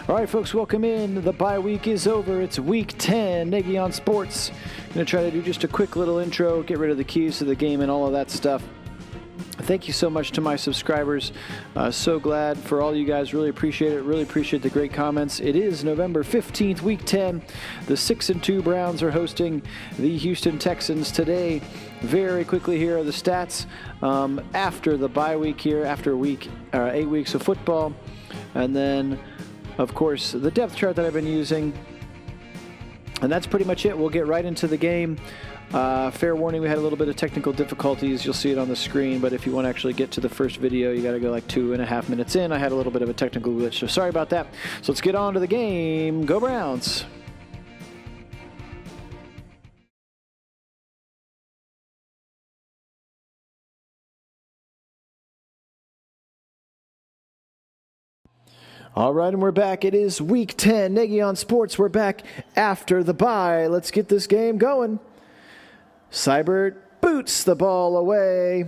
All right, folks, welcome in. The bye week is over. It's week 10, Nagy on Sports. I'm going to try to do just a quick little intro, get rid of the keys to the game and all of that stuff. Thank you so much to my subscribers. So glad for all you guys. Really appreciate it. Really appreciate the great comments. It is November 15th, week 10. The 6-2 Browns are hosting the Houston Texans today. Very quickly, here are the stats after the bye week here, after 8 weeks of football. And then, of course, the depth chart that I've been using. And that's pretty much it. We'll get right into the game. Fair warning, we had a little bit of technical difficulties. You'll see it on the screen, but if you want to actually get to the first video, you got to go like 2.5 minutes in. I had a little bit of a technical glitch, so sorry about that. So let's get on to the game. Go Browns! All right, and we're back. It is week 10, Nagy on Sports. We're back after the bye. Let's get this game going. Seibert boots the ball away.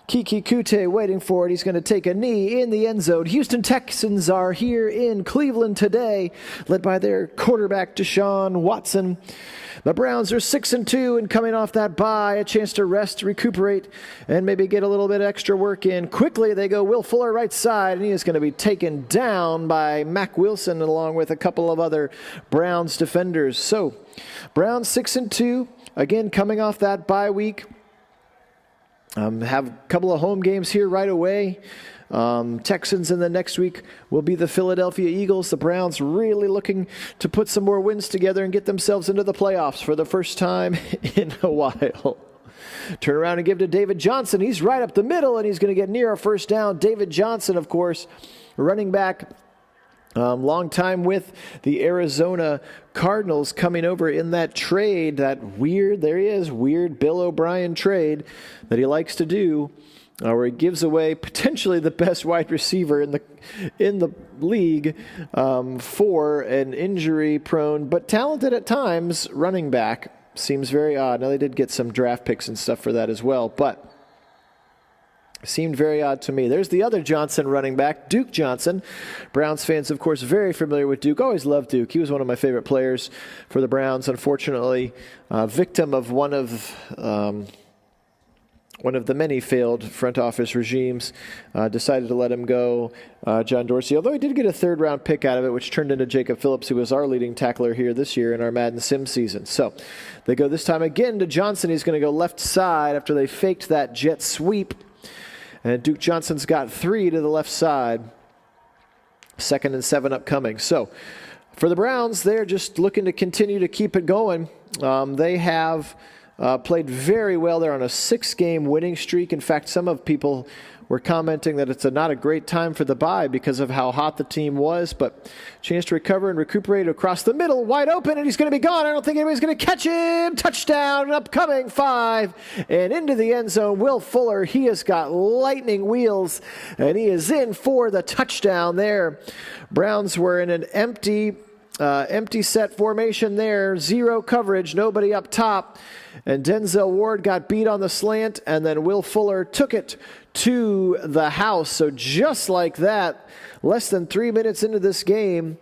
Kiki Kute waiting for it. He's going to take a knee in the end zone. Houston Texans are here in Cleveland today, led by their quarterback, Deshaun Watson. The Browns are 6-2 and coming off that bye, a chance to rest, recuperate, and maybe get a little bit extra work in. Quickly, they go Will Fuller right side, and he is going to be taken down by Mack Wilson along with a couple of other Browns defenders. So, Browns 6-2, again coming off that bye week. Have a couple of home games here right away. Texans, and then next week will be the Philadelphia Eagles. The Browns really looking to put some more wins together and get themselves into the playoffs for the first time in a while. Turn around and give to David Johnson. He's right up the middle, and he's going to get near a first down. David Johnson, of course, running back. Long time with the Arizona Cardinals, coming over in that trade, weird Bill O'Brien trade that he likes to do, where he gives away potentially the best wide receiver in the league for an injury-prone but talented at times running back. Seems very odd. Now, they did get some draft picks and stuff for that as well, but seemed very odd to me. There's the other Johnson running back, Duke Johnson. Browns fans, of course, very familiar with Duke. Always loved Duke. He was one of my favorite players for the Browns. Unfortunately, victim of one of the many failed front office regimes. Decided to let him go, John Dorsey. Although he did get a third-round pick out of it, which turned into Jacob Phillips, who was our leading tackler here this year in our Madden Sim season. So they go this time again to Johnson. He's going to go left side after they faked that jet sweep. And Duke Johnson's got 3 to the left side. 2nd and 7 upcoming. So for the Browns, they're just looking to continue to keep it going. They have played very well. They're on a 6-game winning streak. In fact, some of people were commenting that it's not a great time for the bye because of how hot the team was, but chance to recover and recuperate across the middle, wide open, and he's going to be gone. I don't think anybody's going to catch him. Touchdown, upcoming 5, and into the end zone. Will Fuller, he has got lightning wheels, and he is in for the touchdown there. Browns were in an empty set formation there, 0 coverage, nobody up top, and Denzel Ward got beat on the slant, and then Will Fuller took it to the house. So just like that, less than 3 minutes into this game,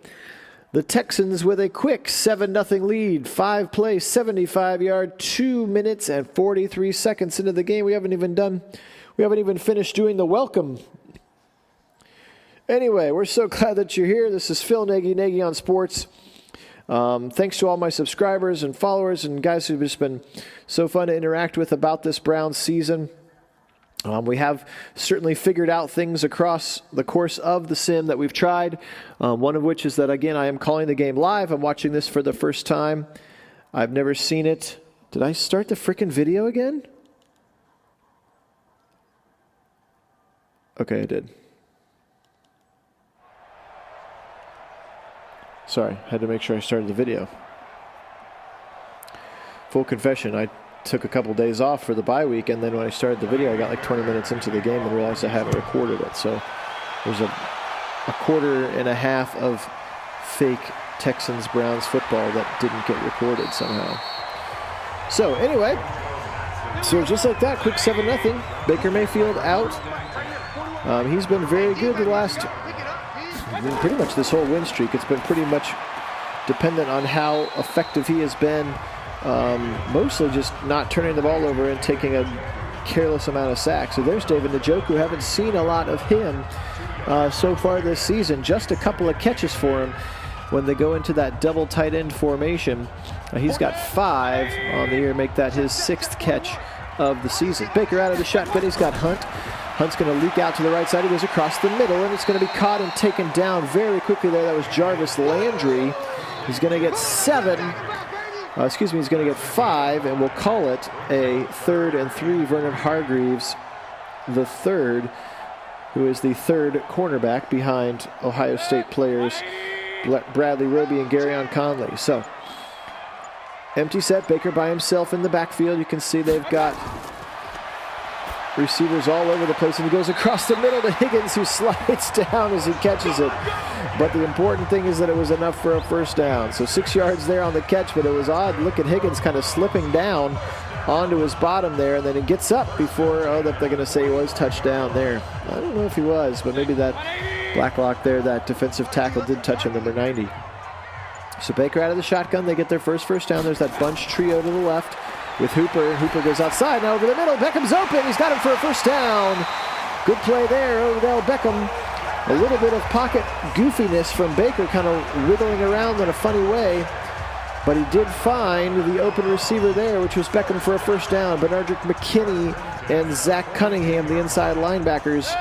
the Texans with a quick 7-0 lead, 5-play, 75-yard, 2 minutes and 43 seconds into the game. We haven't even finished doing the welcome. Anyway, we're so glad that you're here. This is Phil Nagy on Sports. Thanks to all my subscribers and followers and guys who've just been so fun to interact with about this Browns season. We have certainly figured out things across the course of the sim that we've tried, one of which is that, again, I am calling the game live. I'm watching this for the first time. I've never seen it. Did I start the frickin' video again? Okay, I did. Sorry, had to make sure I started the video. Full confession, I took a couple days off for the bye week, and then when I started the video, I got like 20 minutes into the game and realized I hadn't recorded it. So there's a quarter and a half of fake Texans-Browns football that didn't get recorded somehow. So anyway, so just like that, quick 7-0. Baker Mayfield out. He's been very good the last pretty much this whole win streak, it's been pretty much dependent on how effective he has been, mostly just not turning the ball over and taking a careless amount of sacks. So there's David Njoku. Haven't seen a lot of him so far this season. Just a couple of catches for him when they go into that double tight end formation. He's got 5 on the year, make that his 6th catch of the season. Baker out of the shotgun. He's got Hunt. Hunt's going to leak out to the right side. He goes across the middle, and it's going to be caught and taken down very quickly there. That was Jarvis Landry. He's going to get 7. He's going to get 5, and we'll call it a 3rd and 3. Vernon Hargreaves, the third, who is the 3rd cornerback behind Ohio State players Bradley Roby and Garyon Conley. So, empty set, Baker by himself in the backfield. You can see they've got receivers all over the place, and he goes across the middle to Higgins, who slides down as he catches it. But the important thing is that it was enough for a first down. So 6 yards there on the catch, but it was odd. Look at Higgins kind of slipping down onto his bottom there, and then he gets up before, they're going to say he was touchdown there. I don't know if he was, but maybe that Blacklock there, that defensive tackle, did touch him, number 90. So Baker out of the shotgun. They get their first down. There's that bunch trio to the left with Hooper. Hooper goes outside, now over the middle. Beckham's open. He's got him for a first down. Good play there, Odell Beckham. A little bit of pocket goofiness from Baker, kind of wiggling around in a funny way. But he did find the open receiver there, which was Beckham for a first down. Benardrick McKinney and Zach Cunningham, the inside linebackers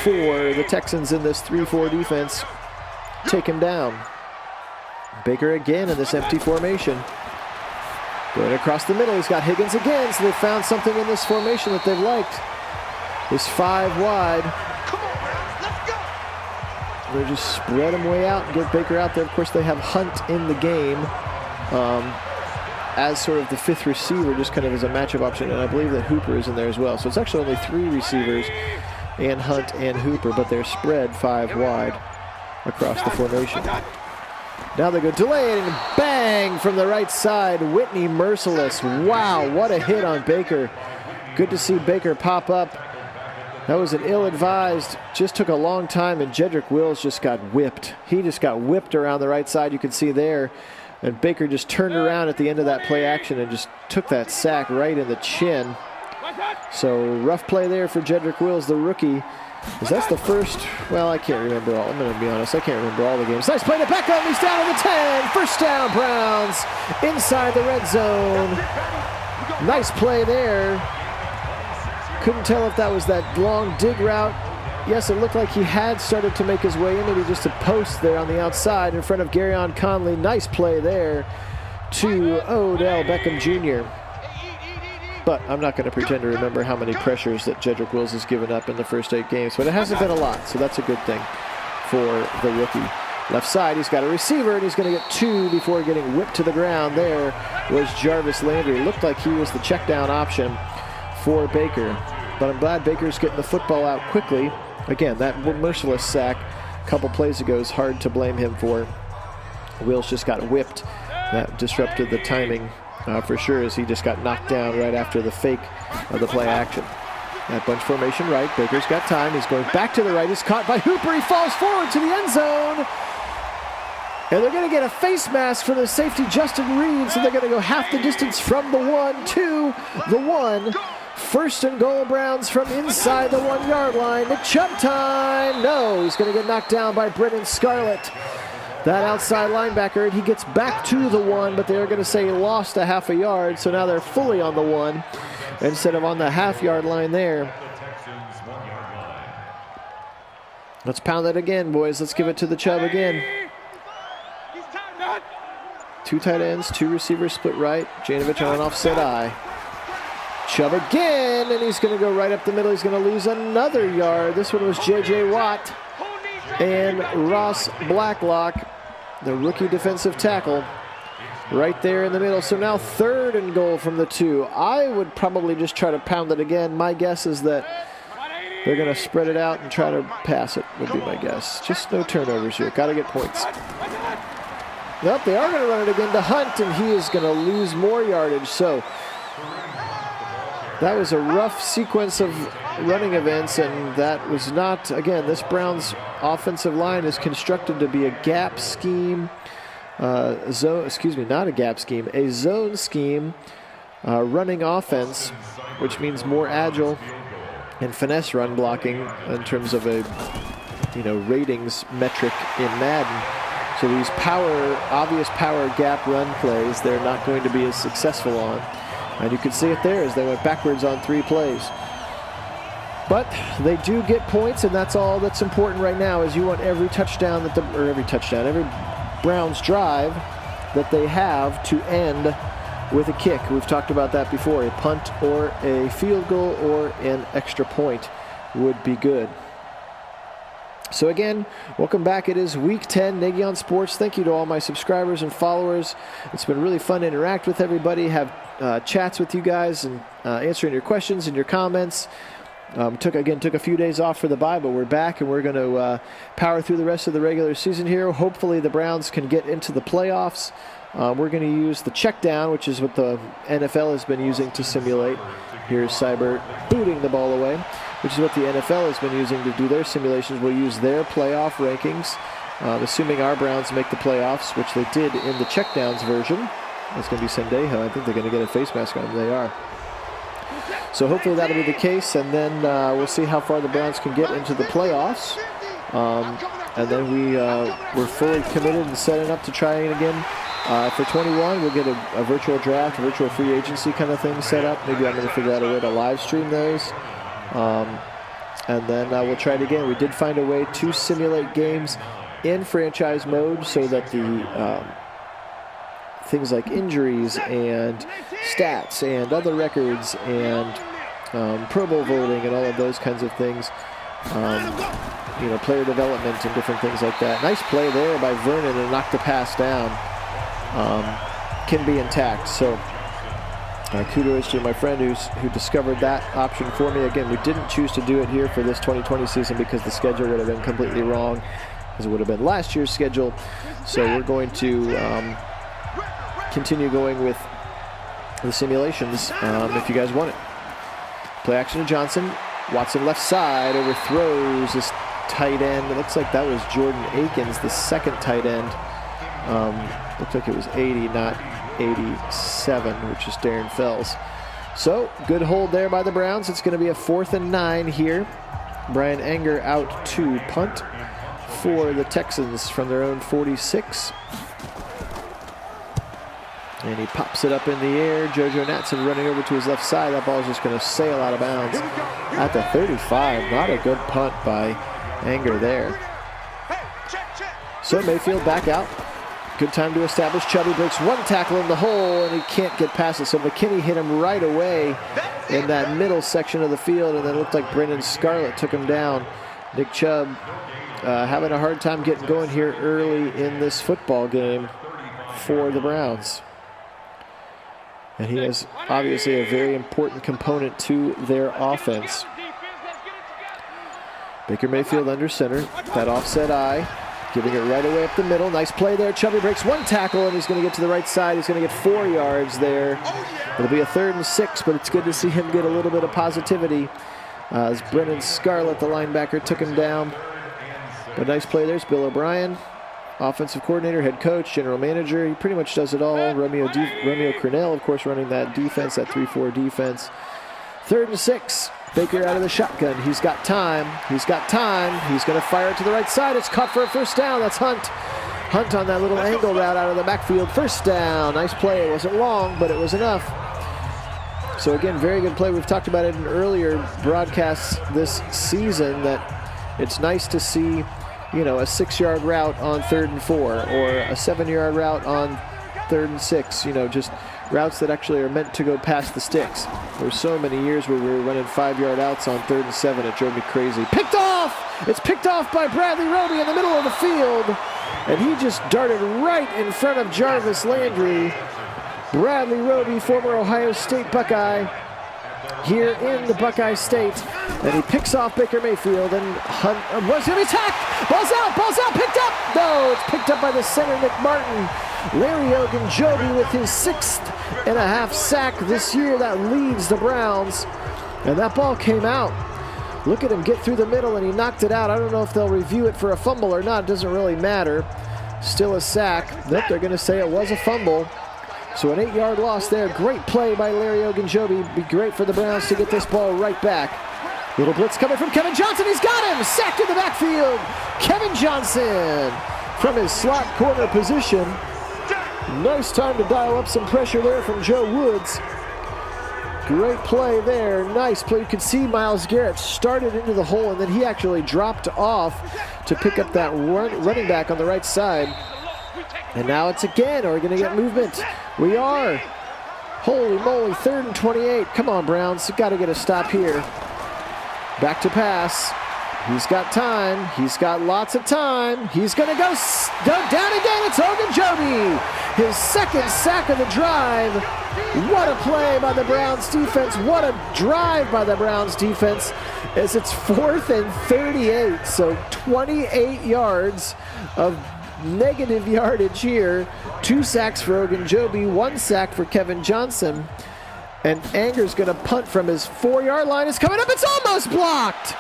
for the Texans in this 3-4 defense, take him down. Baker again in this empty formation. Going across the middle, he's got Higgins again, so they found something in this formation that they've liked. This 5 wide. They just spread him way out and get Baker out there. Of course, they have Hunt in the game as sort of the 5th receiver, just kind of as a matchup option, and I believe that Hooper is in there as well. So it's actually only 3 receivers, and Hunt and Hooper, but they're spread 5 wide across the formation. Now they go delayed, and bang from the right side, Whitney Merciless. Wow, what a hit on Baker. Good to see Baker pop up. That was an ill-advised, just took a long time, and Jedrick Wills just got whipped. He just got whipped around the right side, you can see there. And Baker just turned around at the end of that play action and just took that sack right in the chin. So rough play there for Jedrick Wills, the rookie. Because that's the first, well, I can't remember all. I'm going to be honest, I can't remember all the games. Nice play to Beckham. He's down at the 10. First down, Browns. Inside the red zone. Nice play there. Couldn't tell if that was that long dig route. Yes, it looked like he had started to make his way in, maybe just a post there on the outside in front of Garyon Conley. Nice play there to Odell Beckham Jr. But I'm not going to pretend to remember how many pressures that Jedrick Wills has given up in the first 8 games. But it hasn't been a lot, so that's a good thing for the rookie. Left side, he's got a receiver, and he's going to get 2 before getting whipped to the ground. There was Jarvis Landry. Looked like he was the check down option for Baker. But I'm glad Baker's getting the football out quickly. Again, that merciless sack a couple plays ago is hard to blame him for. Wills just got whipped. That disrupted the timing for sure, as he just got knocked down right after the fake of the play action. That bunch formation right. Baker's got time. He's going back to the right. He's caught by Hooper. He falls forward to the end zone. And they're going to get a face mask for the safety, Justin Reed. So they're going to go half the distance from the 1 to the 1. First and goal, Browns from inside the 1 yard line. Nick Chubb time. No, he's going to get knocked down by Brennan Scarlett, that outside linebacker. And he gets back to the 1, but they're going to say he lost a half a yard. So now they're fully on the 1 instead of on the half yard line there. Let's pound it again, boys. Let's give it to the Chubb again. 2 tight ends, 2 receivers split right. Janovich on an offset eye. Chubb again, and he's going to go right up the middle. He's going to lose another yard. This one was J.J. Watt and Ross Blacklock, the rookie defensive tackle, right there in the middle. So now 3rd and goal from the 2. I would probably just try to pound it again. My guess is that they're going to spread it out and try to pass it, would be my guess. Just no turnovers here. Got to get points. Nope, they are going to run it again to Hunt, and he is going to lose more yardage. So that was a rough sequence of running events, and that was not, again, this Browns offensive line is constructed to be a gap scheme, not a gap scheme, a zone scheme, running offense, which means more agile and finesse run blocking in terms of a, ratings metric in Madden. So these obvious power gap run plays, they're not going to be as successful on. And you can see it there as they went backwards on 3 plays. But they do get points, and that's all that's important right now, is you want every touchdown every Browns drive that they have to end with a kick. We've talked about that before. A punt or a field goal or an extra point would be good. So again, welcome back. It is Week 10, Nagy on Sports. Thank you to all my subscribers and followers. It's been really fun to interact with everybody, have chats with you guys, and answering your questions and your comments. Took a few days off for the bye, but we're back, and we're going to power through the rest of the regular season here. Hopefully the Browns can get into the playoffs. We're going to use the check down, which is what the NFL has been using to simulate. Here's Cyber booting the ball away, which is what the NFL has been using to do their simulations. We'll use their playoff rankings, assuming our Browns make the playoffs, which they did in the checkdowns version. It's going to be Sendejo. I think they're going to get a face mask on them. They are. So hopefully that'll be the case, and then we'll see how far the Browns can get into the playoffs. And then we're fully committed and setting up to try it again. For 21, we'll get a virtual draft, a virtual free agency kind of thing set up. Maybe I'm going to figure out a way to live stream those. And then we'll try it again. We did find a way to simulate games in franchise mode so that the things like injuries and stats and other records and Pro Bowl voting and all of those kinds of things, player development and different things like that. Nice play there by Vernon and knocked the pass down. Can be intact. So kudos to my friend who discovered that option for me. Again, we didn't choose to do it here for this 2020 season because the schedule would have been completely wrong, as it would have been last year's schedule. So we're going to continue going with the simulations if you guys want it. Play action to Johnson. Watson left side, overthrows this tight end. It looks like that was Jordan Akins, the second tight end. Looked like it was 80, not 87, which is Darren Fells. So, good hold there by the Browns. It's going to be a 4th and 9 here. Brian Anger out to punt for the Texans from their own 46. And he pops it up in the air. JoJo Natson running over to his left side. That ball is just going to sail out of bounds at the 35. Not a good punt by Anger there. So Mayfield back out. Good time to establish. Chubby breaks one tackle in the hole, and he can't get past it. So McKinney hit him right away in that middle section of the field, and then it looked like Brendan Scarlett took him down. Nick Chubb having a hard time getting going here early in this football game for the Browns. And he is obviously a very important component to their offense. Baker Mayfield under center. That offset eye. Giving it right away up the middle. Nice play there. Chubby breaks one tackle, and he's going to get to the right side. He's going to get 4 yards there. It'll be a 3rd and 6, but it's good to see him get a little bit of positivity as Brendan Scarlett, the linebacker, took him down. But nice play there. It's Bill O'Brien, offensive coordinator, head coach, general manager. He pretty much does it all. Romeo Crennel, of course, running that defense, that 3-4 defense. 3rd and 6. Baker out of the shotgun. He's got time. He's got time. He's going to fire it to the right side. It's caught for a 1st down. That's Hunt. Hunt on that little angle route out of the backfield. 1st down. Nice play. It wasn't long, but it was enough. So again, very good play. We've talked about it in earlier broadcasts this season that it's nice to see, a 6-yard route on 3rd and 4 or a 7-yard route on 3rd and 6. Just routes that actually are meant to go past the sticks. There were so many years where we were running 5-yard outs on 3rd and 7. It drove me crazy. Picked off! It's picked off by Bradley Roby in the middle of the field. And he just darted right in front of Jarvis Landry. Bradley Roby, former Ohio State Buckeye, here in the Buckeye State. And he picks off Baker Mayfield, and Hunt was going to be attacked. Ball's out, picked up. No, it's picked up by the center, Nick Martin. Larry Ogunjobi with his 6.5 sack this year. That leads the Browns. And that ball came out. Look at him get through the middle, and he knocked it out. I don't know if they'll review it for a fumble or not. It doesn't really matter. Still a sack. Nope, they're going to say it was a fumble. So an 8-yard loss there. Great play by Larry Ogunjobi. Be great for the Browns to get this ball right back. Little blitz coming from Kevin Johnson. He's got him. Sacked in the backfield. Kevin Johnson from his slot corner position. Nice time to dial up some pressure there from Joe Woods. Great play there. Nice play. You could see Myles Garrett started into the hole, and then he actually dropped off to pick up that running back on the right side. And now it's again. Are we going to get movement? We are. Holy moly, 3rd and 28. Come on, Browns. You've got to get a stop here. Back to pass. He's got time. He's got lots of time. He's going to go down again. It's Ogunjobi. His 2nd sack of the drive. What a play by the Browns defense. What a drive by the Browns defense as it's 4th and 38. So 28 yards of negative yardage here. 2 sacks for Ogunjobi, 1 sack for Kevin Johnson. And Anger's going to punt from his 4-yard line. It's coming up. It's almost blocked.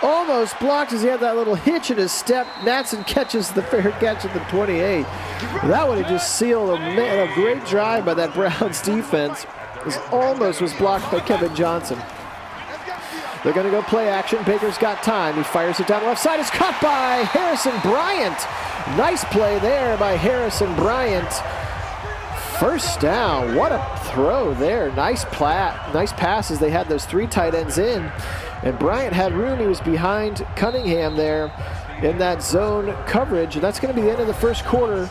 Almost blocked as he had that little hitch in his step. Natson catches the fair catch at the 28. That would have just sealed a great drive by that Browns defense. It almost was blocked by Kevin Johnson. They're going to go play action. Baker's got time. He fires it down the left side. It's caught by Harrison Bryant. Nice play there by Harrison Bryant. First down. What a throw there. Nice pass as they had those 3 tight ends in. And Bryant had room. He was behind Cunningham there in that zone coverage. And that's going to be the end of the first quarter.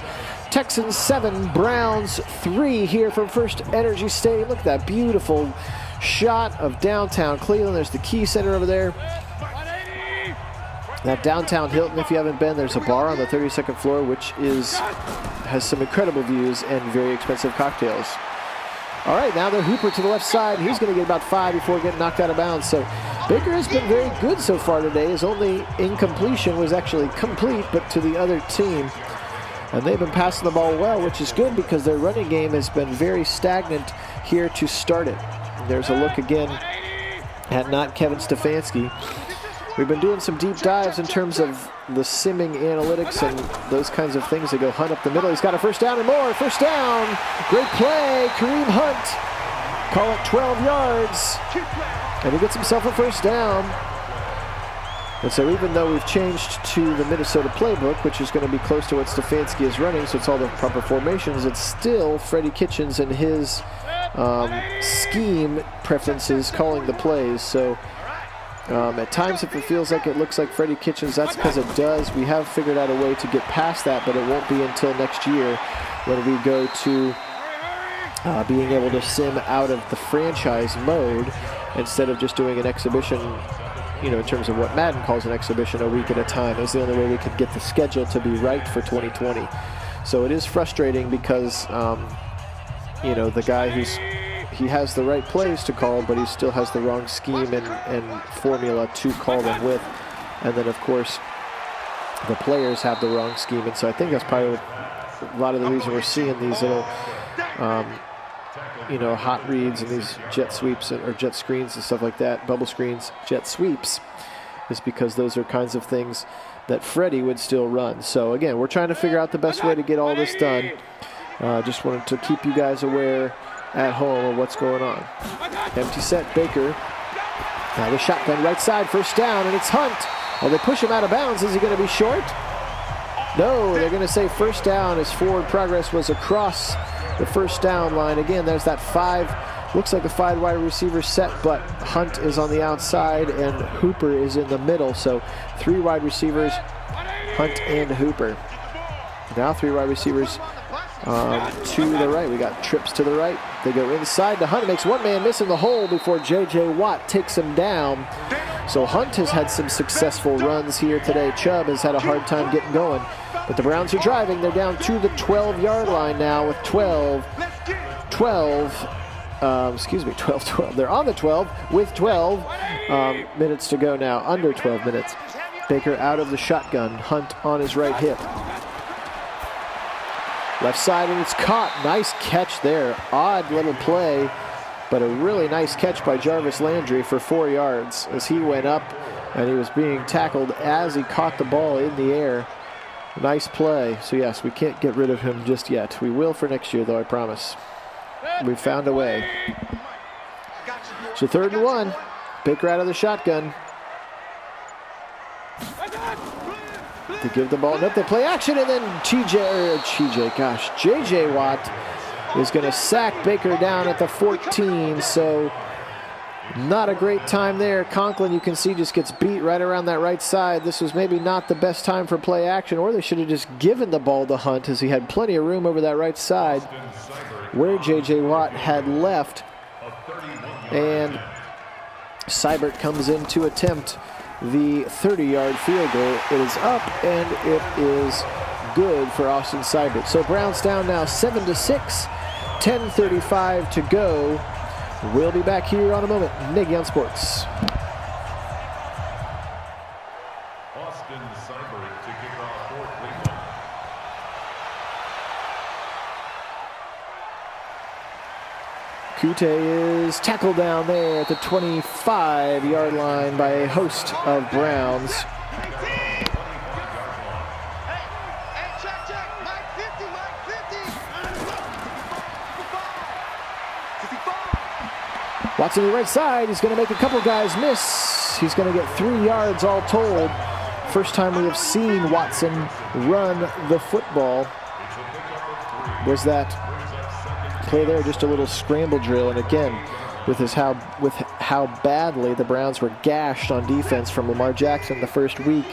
Texans 7, Browns 3 here from First Energy Stadium. Look at that beautiful shot of downtown Cleveland. There's the Key Center over there. That downtown Hilton, if you haven't been, there's a bar on the 32nd floor, which has some incredible views and very expensive cocktails. All right, now they're Hooper to the left side. He's going to get about 5 before getting knocked out of bounds. So Baker has been very good so far today. His only incompletion was actually complete, but to the other team. And they've been passing the ball well, which is good because their running game has been very stagnant here to start it. There's a look again at not Kevin Stefanski. We've been doing some deep dives in terms of the simming analytics and those kinds of things that go Hunt up the middle. He's got a first down and more. First down. Great play. Kareem Hunt. Call it 12 yards. And he gets himself a first down. And so even though we've changed to the Minnesota playbook, which is going to be close to what Stefanski is running, so it's all the proper formations, it's still Freddie Kitchens and his scheme preferences calling the plays. So at times, if it feels like it looks like Freddie Kitchens, that's because it does. We have figured out a way to get past that, but it won't be until next year when we go to being able to sim out of the franchise mode instead of just doing an exhibition, in terms of what Madden calls an exhibition, a week at a time. It's the only way we could get the schedule to be right for 2020. So it is frustrating because, the guy he has the right plays to call, but he still has the wrong scheme and formula to call them with. And then, of course, the players have the wrong scheme. And so I think that's probably a lot of the reason we're seeing these little, hot reads and these jet sweeps or jet screens and stuff like that, bubble screens, jet sweeps, is because those are kinds of things that Freddie would still run. So, again, we're trying to figure out the best way to get all this done. Just wanted to keep you guys aware at home of what's going on. Empty set, Baker. Now the shotgun right side, first down, and it's Hunt. Oh, they push him out of bounds. Is he going to be short? No, they're going to say first down as forward progress was across the first down line. Again, there's that 5, looks like a 5 wide receiver set, but Hunt is on the outside and Hooper is in the middle. So 3 wide receivers, Hunt and Hooper. Now 3 wide receivers to the right. We got trips to the right. They go inside to Hunt. Makes one man miss in the hole before J.J. Watt takes him down. So Hunt has had some successful runs here today. Chubb has had a hard time getting going. But the Browns are driving. They're down to the 12-yard line now with 12. They're on the 12 with 12 minutes to go now. Under 12 minutes. Baker out of the shotgun. Hunt on his right hip. Left side, and it's caught. Nice catch there. Odd little play, but a really nice catch by Jarvis Landry for 4 yards as he went up, and he was being tackled as he caught the ball in the air. Nice play. So, yes, we can't get rid of him just yet. We will for next year, though, I promise. We found a way. So 3rd and 1. Baker out of the shotgun. To give the ball. Nope, they play action, and then J.J. Watt is going to sack Baker down at the 14. So not a great time there. Conklin, you can see, just gets beat right around that right side. This was maybe not the best time for play action, or they should have just given the ball to Hunt, as he had plenty of room over that right side where J.J. Watt had left. And Seibert comes in to attempt the 30-yard field goal. It is up, and it is good for Austin Seibert. So Browns down now 7-6, 10:35 to go. We'll be back here on a moment. Nagy on Sports. Austin Seibert to kick off for Cleveland. Kute is tackled down there at the 25-yard line by a host of Browns. Watson to the right side. He's going to make a couple guys miss. He's going to get 3 yards all told. First time we have seen Watson run the football. Was that play there, just a little scramble drill, and again, with how badly the Browns were gashed on defense from Lamar Jackson the first week,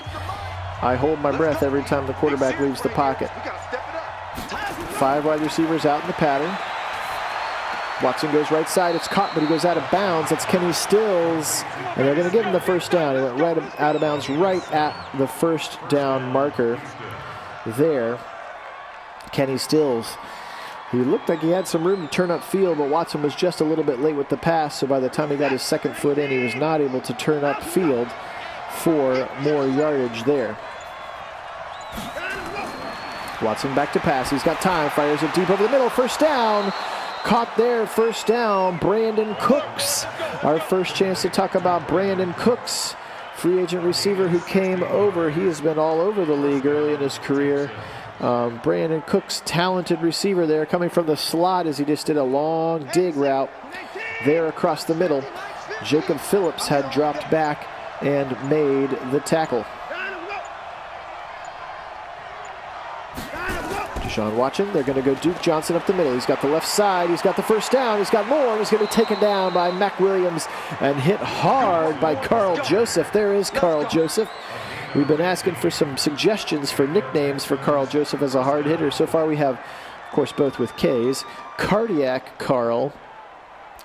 I hold my breath every time the quarterback leaves the pocket. 5 wide receivers out in the pattern. Watson goes right side. It's caught, but he goes out of bounds. That's Kenny Stills, and they're going to give him the first down. He went right out of bounds right at the first down marker there. Kenny Stills. He looked like he had some room to turn up field, but Watson was just a little bit late with the pass, so by the time he got his second foot in, he was not able to turn up field for more yardage there. Watson back to pass. He's got time. Fires it deep over the middle. First down. Caught there. First down. Brandon Cooks. Our first chance to talk about Brandon Cooks, free agent receiver who came over. He has been all over the league early in his career. Brandon Cooks, talented receiver there, coming from the slot as he just did a long dig route there across the middle. Jacob Phillips had dropped back and made the tackle. Deshaun watching. They're going to go Duke Johnson up the middle. He's got the left side. He's got the first down. He's got more. He's going to be taken down by Mac Williams and hit hard by Carl Joseph. There is Carl Joseph. We've been asking for some suggestions for nicknames for Carl Joseph as a hard hitter. So far we have, of course, both with K's. Cardiac Carl,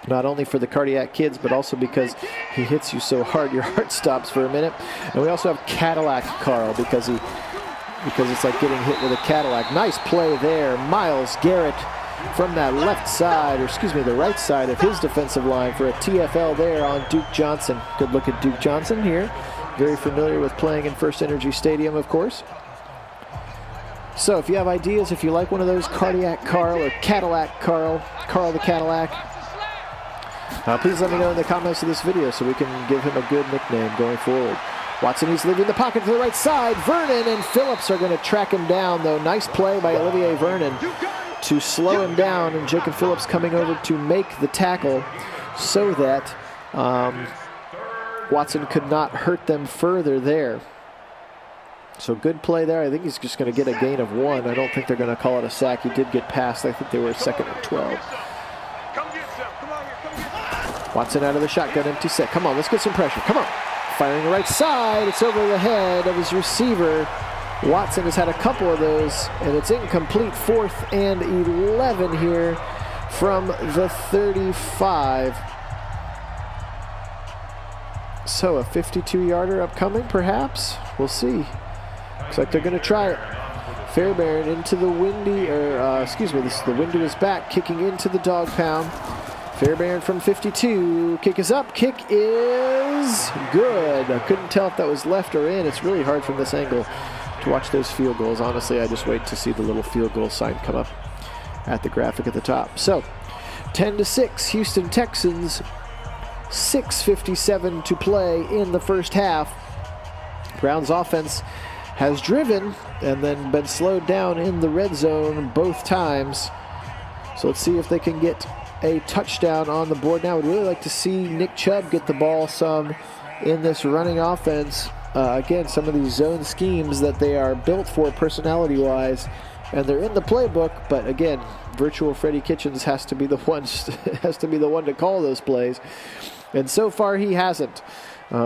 not only for the cardiac kids, but also because he hits you so hard your heart stops for a minute. And we also have Cadillac Carl because it's like getting hit with a Cadillac. Nice play there. Myles Garrett from that left side, or excuse me, the right side of his defensive line for a TFL there on Duke Johnson. Good look at Duke Johnson here. Very familiar with playing in First Energy Stadium, of course. So if you have ideas, if you like one of those, Cardiac Carl or Cadillac Carl, Carl the Cadillac, please let me know in the comments of this video so we can give him a good nickname going forward. Watson, he's leaving the pocket to the right side. Vernon and Phillips are going to track him down, though. Nice play by Olivier Vernon to slow him down, and Jacob Phillips coming over to make the tackle so that Watson could not hurt them further there. So good play there. I think he's just going to get a gain of 1. I don't think they're going to call it a sack. He did get past. I think they were second and 12. Watson out of the shotgun, empty set. Come on, let's get some pressure. Come on. Firing the right side. It's over the head of his receiver. Watson has had a couple of those, and it's incomplete. 4th and 11 here from the 35. So a 52-yarder upcoming, perhaps. We'll see. Looks like they're going to try it. Fairbairn into the windy, the windy is back, kicking into the dog pound. Fairbairn from 52. Kick is up. Kick is good. I couldn't tell if that was left or in. It's really hard from this angle to watch those field goals. Honestly, I just wait to see the little field goal sign come up at the graphic at the top. So 10-6, Houston Texans, 6:57 to play in the first half. Browns offense has driven and then been slowed down in the red zone both times. So let's see if they can get a touchdown on the board now. I'd really like to see Nick Chubb get the ball some in this running offense. Again, some of these zone schemes that they are built for personality-wise, and they're in the playbook. But again, virtual Freddie Kitchens has to be the one to call those plays, and so far he hasn't.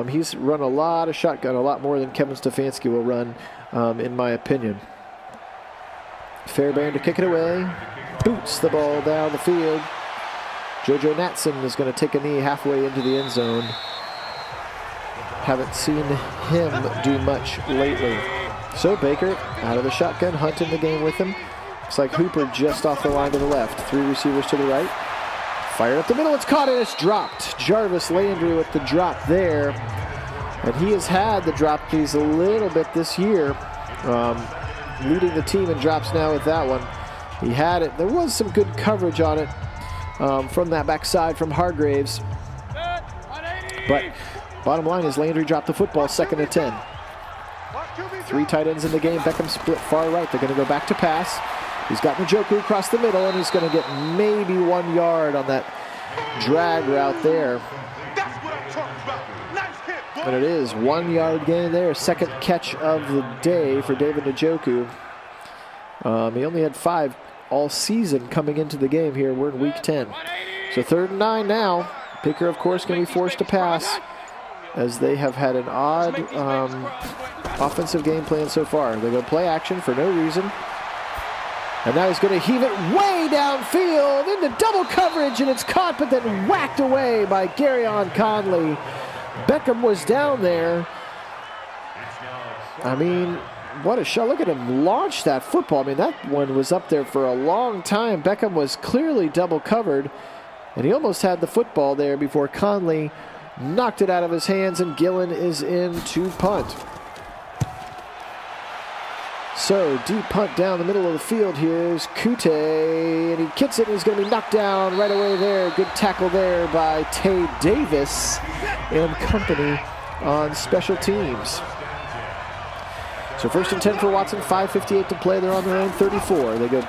He's run a lot of shotgun, a lot more than Kevin Stefanski will run, in my opinion. Fairbairn to kick it away, boots the ball down the field. JoJo Natson is going to take a knee halfway into the end zone. Haven't seen him do much lately. So Baker out of the shotgun, Hunt in the game with him. Looks like Hooper just off the line to the left. 3 receivers to the right. Fired up the middle, it's caught and it's dropped. Jarvis Landry with the drop there. And he has had the drop keys a little bit this year. Leading the team in drops now with that one. He had it. There was some good coverage on it from that backside from Hargraves. But bottom line is Landry dropped the football, 2nd and 10. 3 tight ends in the game. Beckham split far right. They're going to go back to pass. He's got Njoku across the middle, and he's going to get maybe 1 yard on that drag route there. And it is 1 yard gain there. 2nd catch of the day for David Njoku. He only had 5 all season coming into the game here. We're in week 10. So 3rd and 9 now. Baker, of course, going to be forced to pass, as they have had an odd offensive game plan so far. They go play action for no reason. And now he's going to heave it way downfield into double coverage, and it's caught but then whacked away by Garyon Conley. Beckham was down there. I mean, what a shot. Look at him launch that football. I mean, that one was up there for a long time. Beckham was clearly double covered, and he almost had the football there before Conley knocked it out of his hands, and Gillen is in to punt. So, deep punt down the middle of the field. Here's Kute, and he kicks it, and he's going to be knocked down right away there. Good tackle there by Tay Davis and company on special teams. So 1st and 10 for Watson, 5:58 to play. They're on their own 34. They go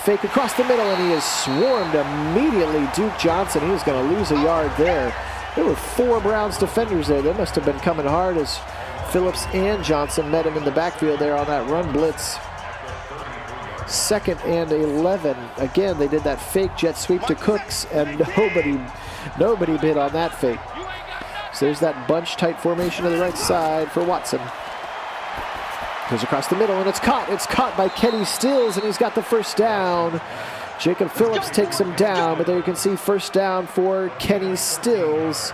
fake across the middle, and he is swarmed immediately. Duke Johnson, he is going to lose a yard there. There were 4 Browns defenders there. They must have been coming hard as Phillips and Johnson met him in the backfield there on that run blitz. 2nd and 11. Again, they did that fake jet sweep to Cooks, and nobody bid on that fake. So there's that bunch tight formation to the right side for Watson. Goes across the middle, and it's caught. It's caught by Kenny Stills, and he's got the 1st down. Jacob Phillips takes him down, but there you can see 1st down for Kenny Stills.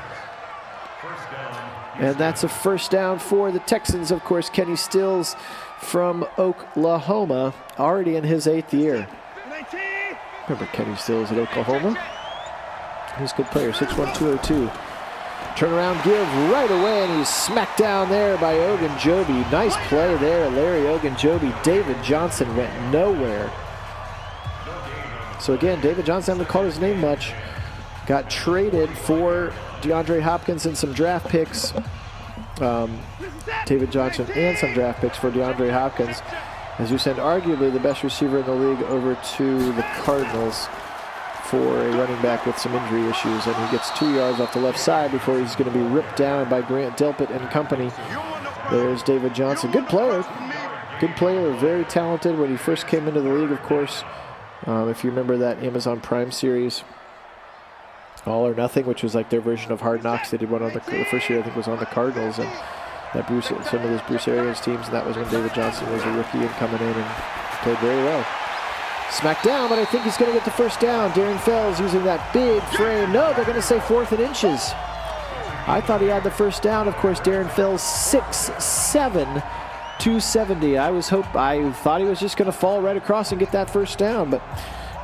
And that's a 1st down for the Texans. Of course, Kenny Stills from Oklahoma, already in his 8th year. Remember Kenny Stills at Oklahoma? He's a good player, 6'1", 202. Turnaround give right away, and he's smacked down there by Ogunjobi. Nice play there, Larry Ogunjobi. David Johnson went nowhere. So again, David Johnson, haven't called his name much. Got traded for DeAndre Hopkins and some draft picks. David Johnson and some draft picks for DeAndre Hopkins, as you send arguably the best receiver in the league over to the Cardinals for a running back with some injury issues, and he gets 2 yards off the left side before he's going to be ripped down by Grant Delpit and company. There's David Johnson. Good player, very talented when he first came into the league, of course. If you remember that Amazon Prime series, All or Nothing, which was like their version of Hard Knocks. They did one on the first year, I think, was on the Cardinals, and that some of those Bruce Arians teams, and that was when David Johnson was a rookie and coming in and played very well. Smacked down, but I think he's going to get the 1st down. Darren Fells using that big frame. No, they're going to say 4th and inches. I thought he had the 1st down. Of course, Darren Fells 6'7", 270. I thought he was just going to fall right across and get that 1st down, but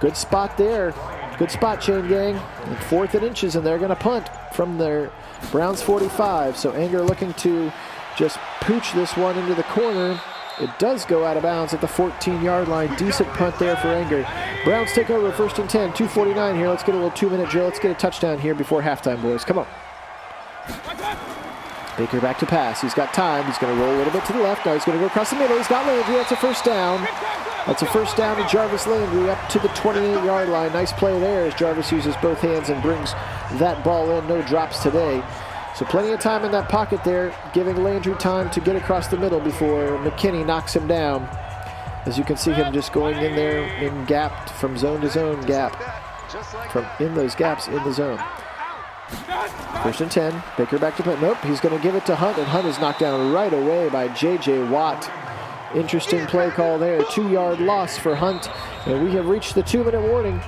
good spot there. Good spot, chain gang. And 4th and inches, and they're going to punt from their Browns 45. So Anger looking to just pooch this one into the corner. It does go out of bounds at the 14-yard line. Decent punt there for Enger. Browns take over 1st and 10. 2:49 here. Let's get a little 2-minute drill. Let's get a touchdown here before halftime, boys. Come on. Baker back to pass. He's got time. He's going to roll a little bit to the left. Now he's going to go across the middle. He's got Landry. That's a first down. That's a first down to Jarvis Landry up to the 28-yard line. Nice play there as Jarvis uses both hands and brings that ball in. No drops today. So plenty of time in that pocket there, giving Landry time to get across the middle before McKinney knocks him down. As you can see him just going in there in gap, from zone to zone gap, from in those gaps in the zone. 1st and 10, Baker back to punt. Nope, he's going to give it to Hunt, and Hunt is knocked down right away by J.J. Watt. Interesting play call there, 2-yard loss for Hunt, and we have reached the 2-minute warning.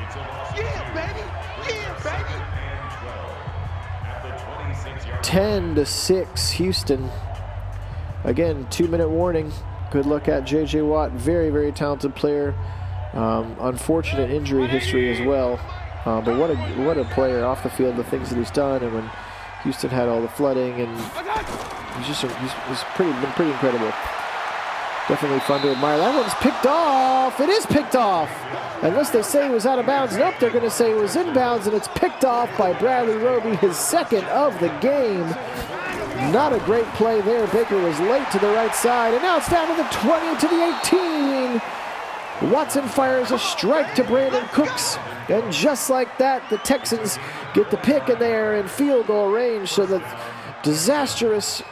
10-6 Houston. Again, 2-minute warning. Good look at J.J. Watt, very, very talented player. Unfortunate injury history as well. But what a player off the field, the things that he's done, and when Houston had all the flooding, and he's been pretty incredible. Definitely fun to admire. That one's picked off. It is picked off. Unless they say it was out of bounds. Nope, they're going to say it was in bounds, and it's picked off by Bradley Roby, his second of the game. Not a great play there. Baker was late to the right side, and now it's down to the 20, to the 18. Watson fires a strike to Brandon Cooks, and just like that, the Texans get the pick in there in field goal range. So the disastrous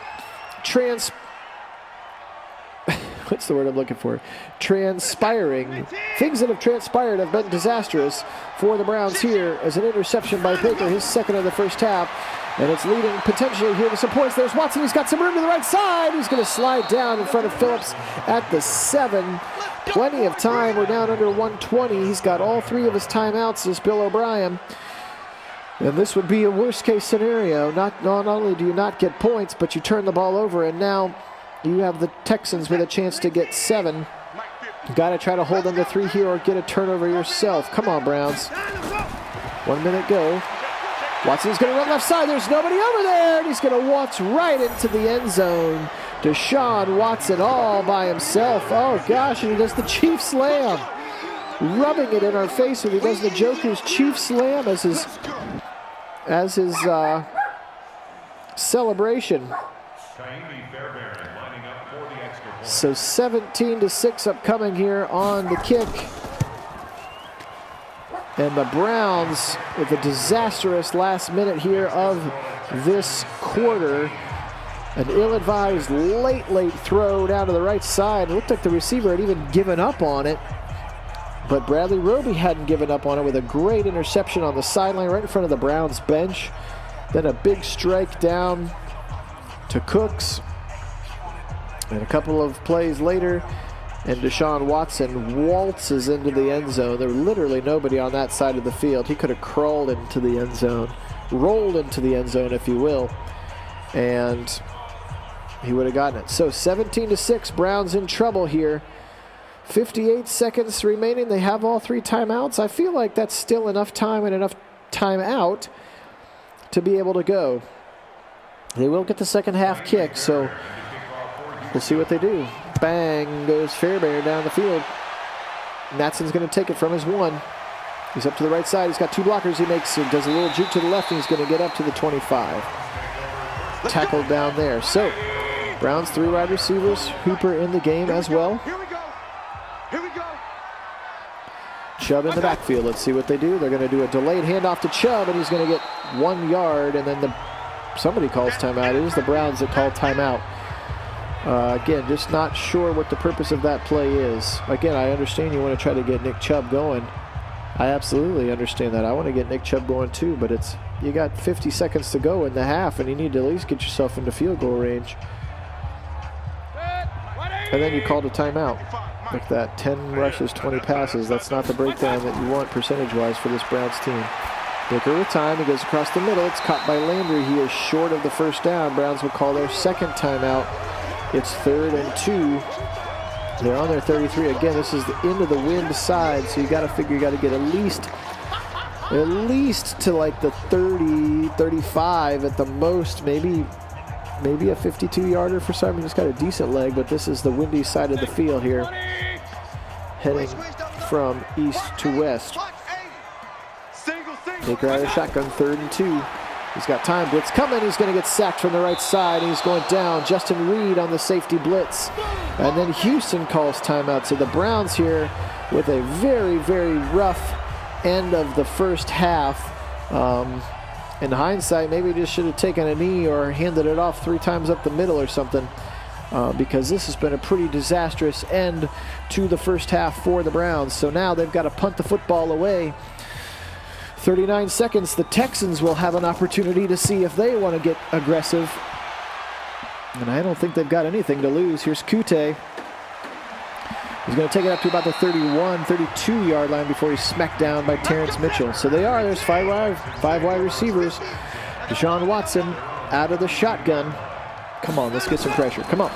what's the word I'm looking for? Transpiring. Things that have transpired have been disastrous for the Browns here as an interception by Baker, his second of the first half. And it's leading potentially here to some points. There's Watson. He's got some room to the right side. He's going to slide down in front of Phillips at the 7. Plenty of time. We're down under 120. He's got all 3 of his timeouts, this Bill O'Brien. And this would be a worst-case scenario. Not only do you not get points, but you turn the ball over, and now you have the Texans with a chance to get 7. You got to try to hold them to 3 here or get a turnover yourself. Come on, Browns. 1 minute go. Watson's going to run left side. There's nobody over there, and he's going to waltz right into the end zone. Deshaun Watson all by himself. Oh, gosh, and he does the Chief Slam. Rubbing it in our face when he does the Joker's Chief Slam as his celebration. So 17-6 upcoming here on the kick. And the Browns with a disastrous last minute here of this quarter. An ill-advised late throw down to the right side. It looked like the receiver had even given up on it. But Bradley Roby hadn't given up on it with a great interception on the sideline right in front of the Browns bench. Then a big strike down to Cooks. And a couple of plays later, and Deshaun Watson waltzes into the end zone. There was literally nobody on that side of the field. He could have crawled into the end zone, rolled into the end zone, if you will, and he would have gotten it. So 17-6, Browns in trouble here. 58 seconds remaining. They have all 3 timeouts. I feel like that's still enough time and enough time out to be able to go. They will get the second half kick, so we'll see what they do. Bang goes Fairbairn down the field. Matson's going to take it from his 1. He's up to the right side. He's got 2 blockers. He does a little juke to the left, and he's going to get up to the 25. Tackled down there. So, Browns 3 wide receivers. Hooper in the game as well. Chubb in the backfield. Let's see what they do. They're going to do a delayed handoff to Chubb, and he's going to get 1 yard, and then somebody calls timeout. It is the Browns that call timeout. Again, just not sure what the purpose of that play is. Again, I understand you want to try to get Nick Chubb going. I absolutely understand that. I want to get Nick Chubb going too, but you got 50 seconds to go in the half, and you need to at least get yourself into field goal range. And then you called a timeout. Like that, 10 rushes, 20 passes. That's not the breakdown that you want percentage-wise for this Browns team. Baker with time. He goes across the middle. It's caught by Landry. He is short of the first down. Browns will call their second timeout. It's 3rd and 2. They're on their 33. Again, this is the end of the wind side, so you got to figure you got to get at least to like the 30, 35 at the most, maybe maybe a 52-yarder for some. He's got a decent leg, but this is the windy side of the field here, heading from east to west. Baker out of shotgun, 3rd and 2. He's got time. Blitz coming. He's going to get sacked from the right side. He's going down. Justin Reed on the safety blitz. And then Houston calls timeout. So the Browns here with a very, very rough end of the first half. In hindsight, maybe just should have taken a knee or handed it off 3 times up the middle or something, because this has been a pretty disastrous end to the first half for the Browns. So now they've got to punt the football away. 39 seconds. The Texans will have an opportunity to see if they want to get aggressive. And I don't think they've got anything to lose. Here's Kute. He's going to take it up to about the 31, 32-yard line before he's smacked down by Terrence Mitchell. So they are. There's five wide receivers. Deshaun Watson out of the shotgun. Come on, let's get some pressure. Come on.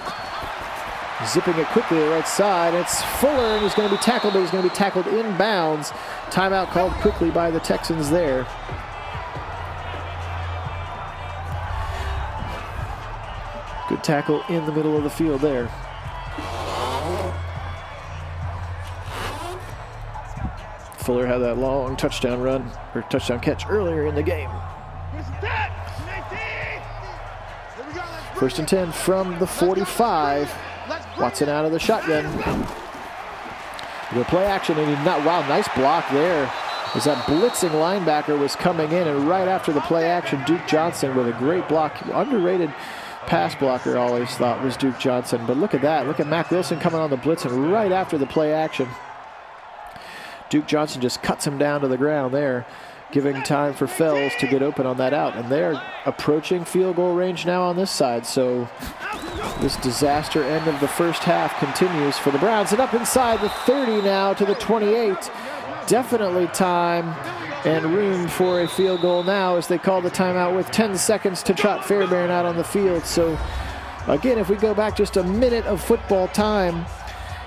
Zipping it quickly to the right side. It's Fuller, and he's going to be tackled, but he's going to be tackled inbounds. Timeout called quickly by the Texans there. Good tackle in the middle of the field there. Fuller had that long touchdown run, or touchdown catch earlier in the game. 1st and 10 from the 45. Watson out of the shotgun. The play action, and wow, nice block there. As that blitzing linebacker was coming in, and right after the play action, Duke Johnson with a great block. Underrated pass blocker, always thought, was Duke Johnson. But look at that. Look at Mack Wilson coming on the blitz, and right after the play action, Duke Johnson just cuts him down to the ground there, giving time for Fells to get open on that out. And they're approaching field goal range now on this side. So this disaster end of the first half continues for the Browns. And up inside the 30 now to the 28. Definitely time and room for a field goal now as they call the timeout with 10 seconds to trot Fairbairn out on the field. So again, if we go back just a minute of football time,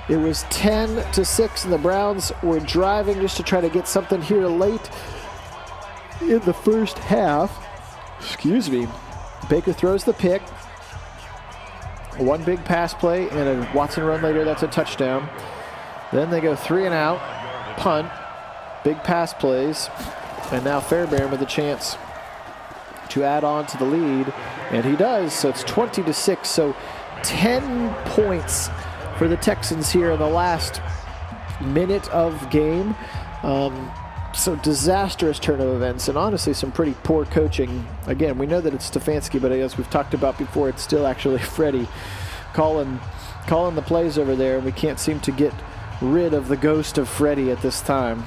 it was 10-6, and the Browns were driving just to try to get something here late in the first half. Excuse me. Baker throws the pick. One big pass play and a Watson run later. That's a touchdown. Then they go 3 and out, punt, big pass plays, and now Fairbairn with a chance to add on to the lead, and he does. So it's 20-6. So 10 points for the Texans here in the last minute of game. So disastrous turn of events, and honestly some pretty poor coaching. Again, we know that it's Stefanski, but as we've talked about before, it's still actually Freddie calling the plays over there, and we can't seem to get rid of the ghost of Freddie at this time.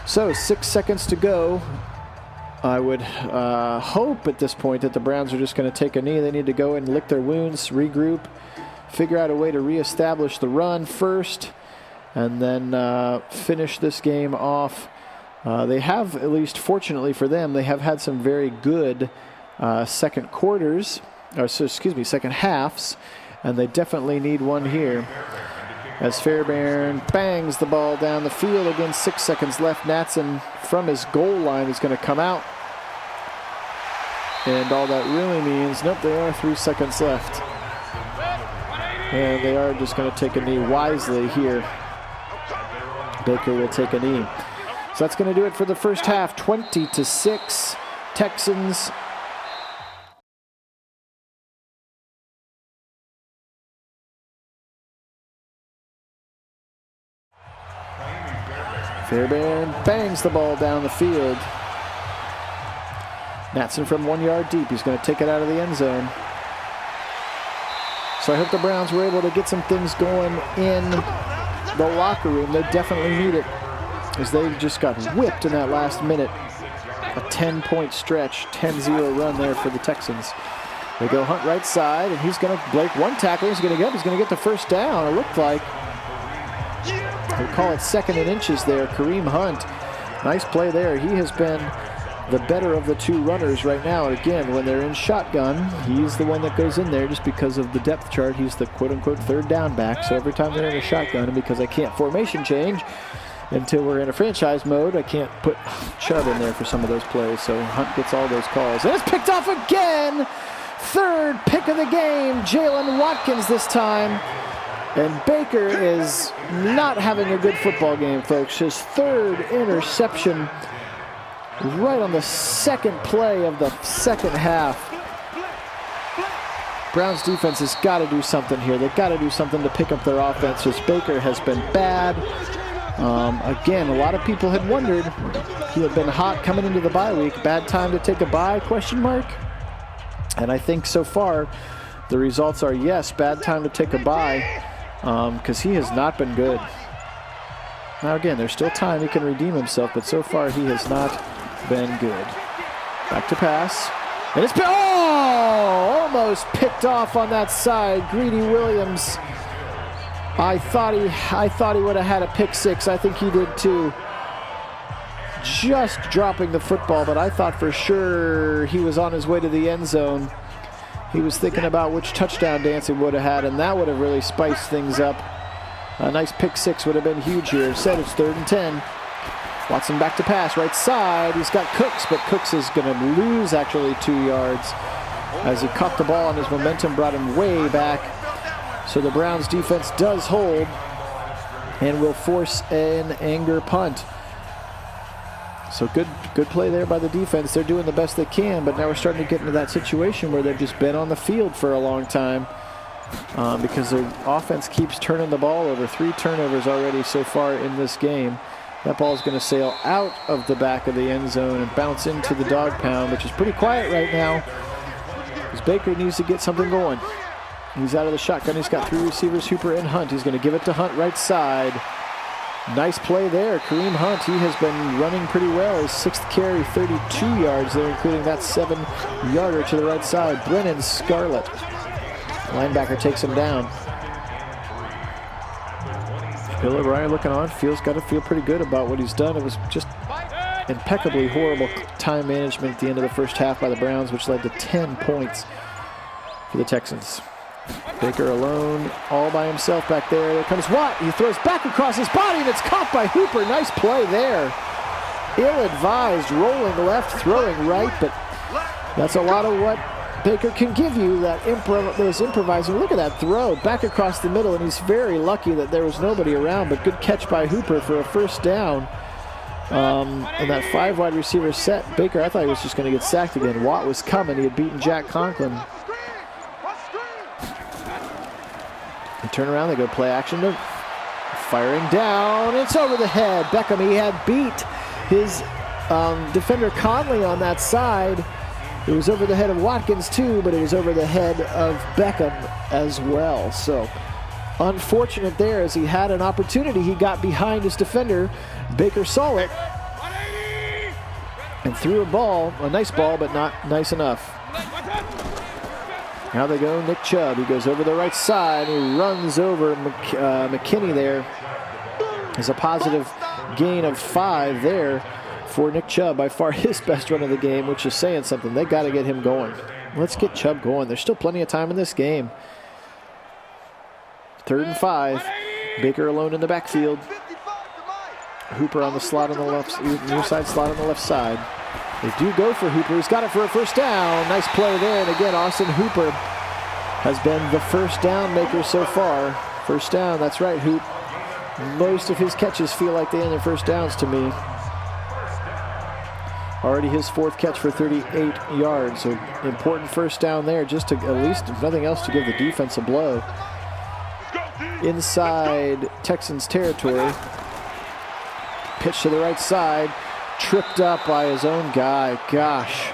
So 6 seconds to go. I would hope at this point that the Browns are just going to take a knee. They need to go and lick their wounds, regroup, figure out a way to reestablish the run first, and then finish this game off. They have, at least fortunately for them, they have had some very good second halves, and they definitely need one here. As Fairbairn bangs the ball down the field, again 6 seconds left. Natson from his goal line is going to come out. And all that really means, nope, there are 3 seconds left. And they are just going to take a knee wisely here. Baker will take a knee. So that's going to do it for the first half. 20-6, Texans. Fairbairn bangs the ball down the field. Natson from 1 yard deep. He's going to take it out of the end zone. So I hope the Browns were able to get some things going in the locker room. They definitely need it, as they just got whipped in that last minute. A 10-point stretch, 10-0 run there for the Texans. They go Hunt right side, and he's going to break one tackle. He's going to get the first down. It looked like. We'll call it 2nd and inches there. Kareem Hunt, nice play there. He has been the better of the two runners right now. And again, when they're in shotgun, he's the one that goes in there just because of the depth chart. He's the quote-unquote 3rd down back. So every time they're in a shotgun, and because I can't formation change, until we're in a franchise mode. I can't put Chubb in there for some of those plays, so Hunt gets all those calls. And it's picked off again! Third pick of the game, Jalen Watkins this time. And Baker is not having a good football game, folks. His third interception right on the second play of the second half. Browns defense has got to do something here. They've got to do something to pick up their offense, as Baker has been bad. Again, a lot of people had wondered. He had been hot coming into the bye week. Bad time to take a bye, question mark? And I think so far the results are yes, bad time to take a bye, because he has not been good. Now again, there's still time he can redeem himself, but so far he has not been good. Back to pass. And it's almost picked off on that side. Greedy Williams. I thought he would have had a pick six. I think he did too. Just dropping the football, but I thought for sure he was on his way to the end zone. He was thinking about which touchdown dance he would have had, and that would have really spiced things up. A nice pick six would have been huge here. Instead, it's 3rd and 10. Watson back to pass, right side. He's got Cooks, but Cooks is going to lose actually 2 yards as he caught the ball and his momentum brought him way back. So the Browns defense does hold and will force an anger punt. So good play there by the defense. They're doing the best they can, but now we're starting to get into that situation where they've just been on the field for a long time because their offense keeps turning the ball over. 3 turnovers already so far in this game. That ball is going to sail out of the back of the end zone and bounce into the dog pound, which is pretty quiet right now because Baker needs to get something going. He's out of the shotgun. He's got 3 receivers, Hooper and Hunt. He's going to give it to Hunt right side. Nice play there. Kareem Hunt, he has been running pretty well. His 6th carry, 32 yards there, including that 7-yarder to the right side. Brennan Scarlett, linebacker, takes him down. Bill O'Brien looking on. Got to feel pretty good about what he's done. It was just impeccably horrible time management at the end of the first half by the Browns, which led to 10 points for the Texans. Baker alone, all by himself back there. There comes Watt. He throws back across his body, and it's caught by Hooper. Nice play there. Ill-advised, rolling left, throwing right, but that's a lot of what Baker can give you, those improvising. Look at that throw back across the middle, and he's very lucky that there was nobody around, but good catch by Hooper for a first down. And that 5 wide receiver set, Baker, I thought he was just going to get sacked again. Watt was coming. He had beaten Jack Conklin. They turn around, they go play action. Firing down, it's over the head. Beckham, he had beat his defender Conley on that side. It was over the head of Watkins too, but it was over the head of Beckham as well. So unfortunate there, as he had an opportunity. He got behind his defender. Baker saw it and threw a nice ball, but not nice enough. Now they go Nick Chubb. He goes over the right side. He runs over McKinney there. There's a positive gain of 5 there for Nick Chubb. By far his best run of the game, which is saying something. They got to get him going. Let's get Chubb going. There's still plenty of time in this game. 3rd and 5. Baker alone in the backfield. Hooper on the slot on the left, near side slot on the left side. They do go for Hooper. He's got it for a first down. Nice play there. And again, Austin Hooper has been the first down maker so far. First down, that's right, Hoop. Most of his catches feel like they end in first downs to me. Already his 4th catch for 38 yards. So important first down there, just to at least, if nothing else, to give the defense a blow. Inside Texans territory. Pitch to the right side. Tripped up by his own guy. Gosh.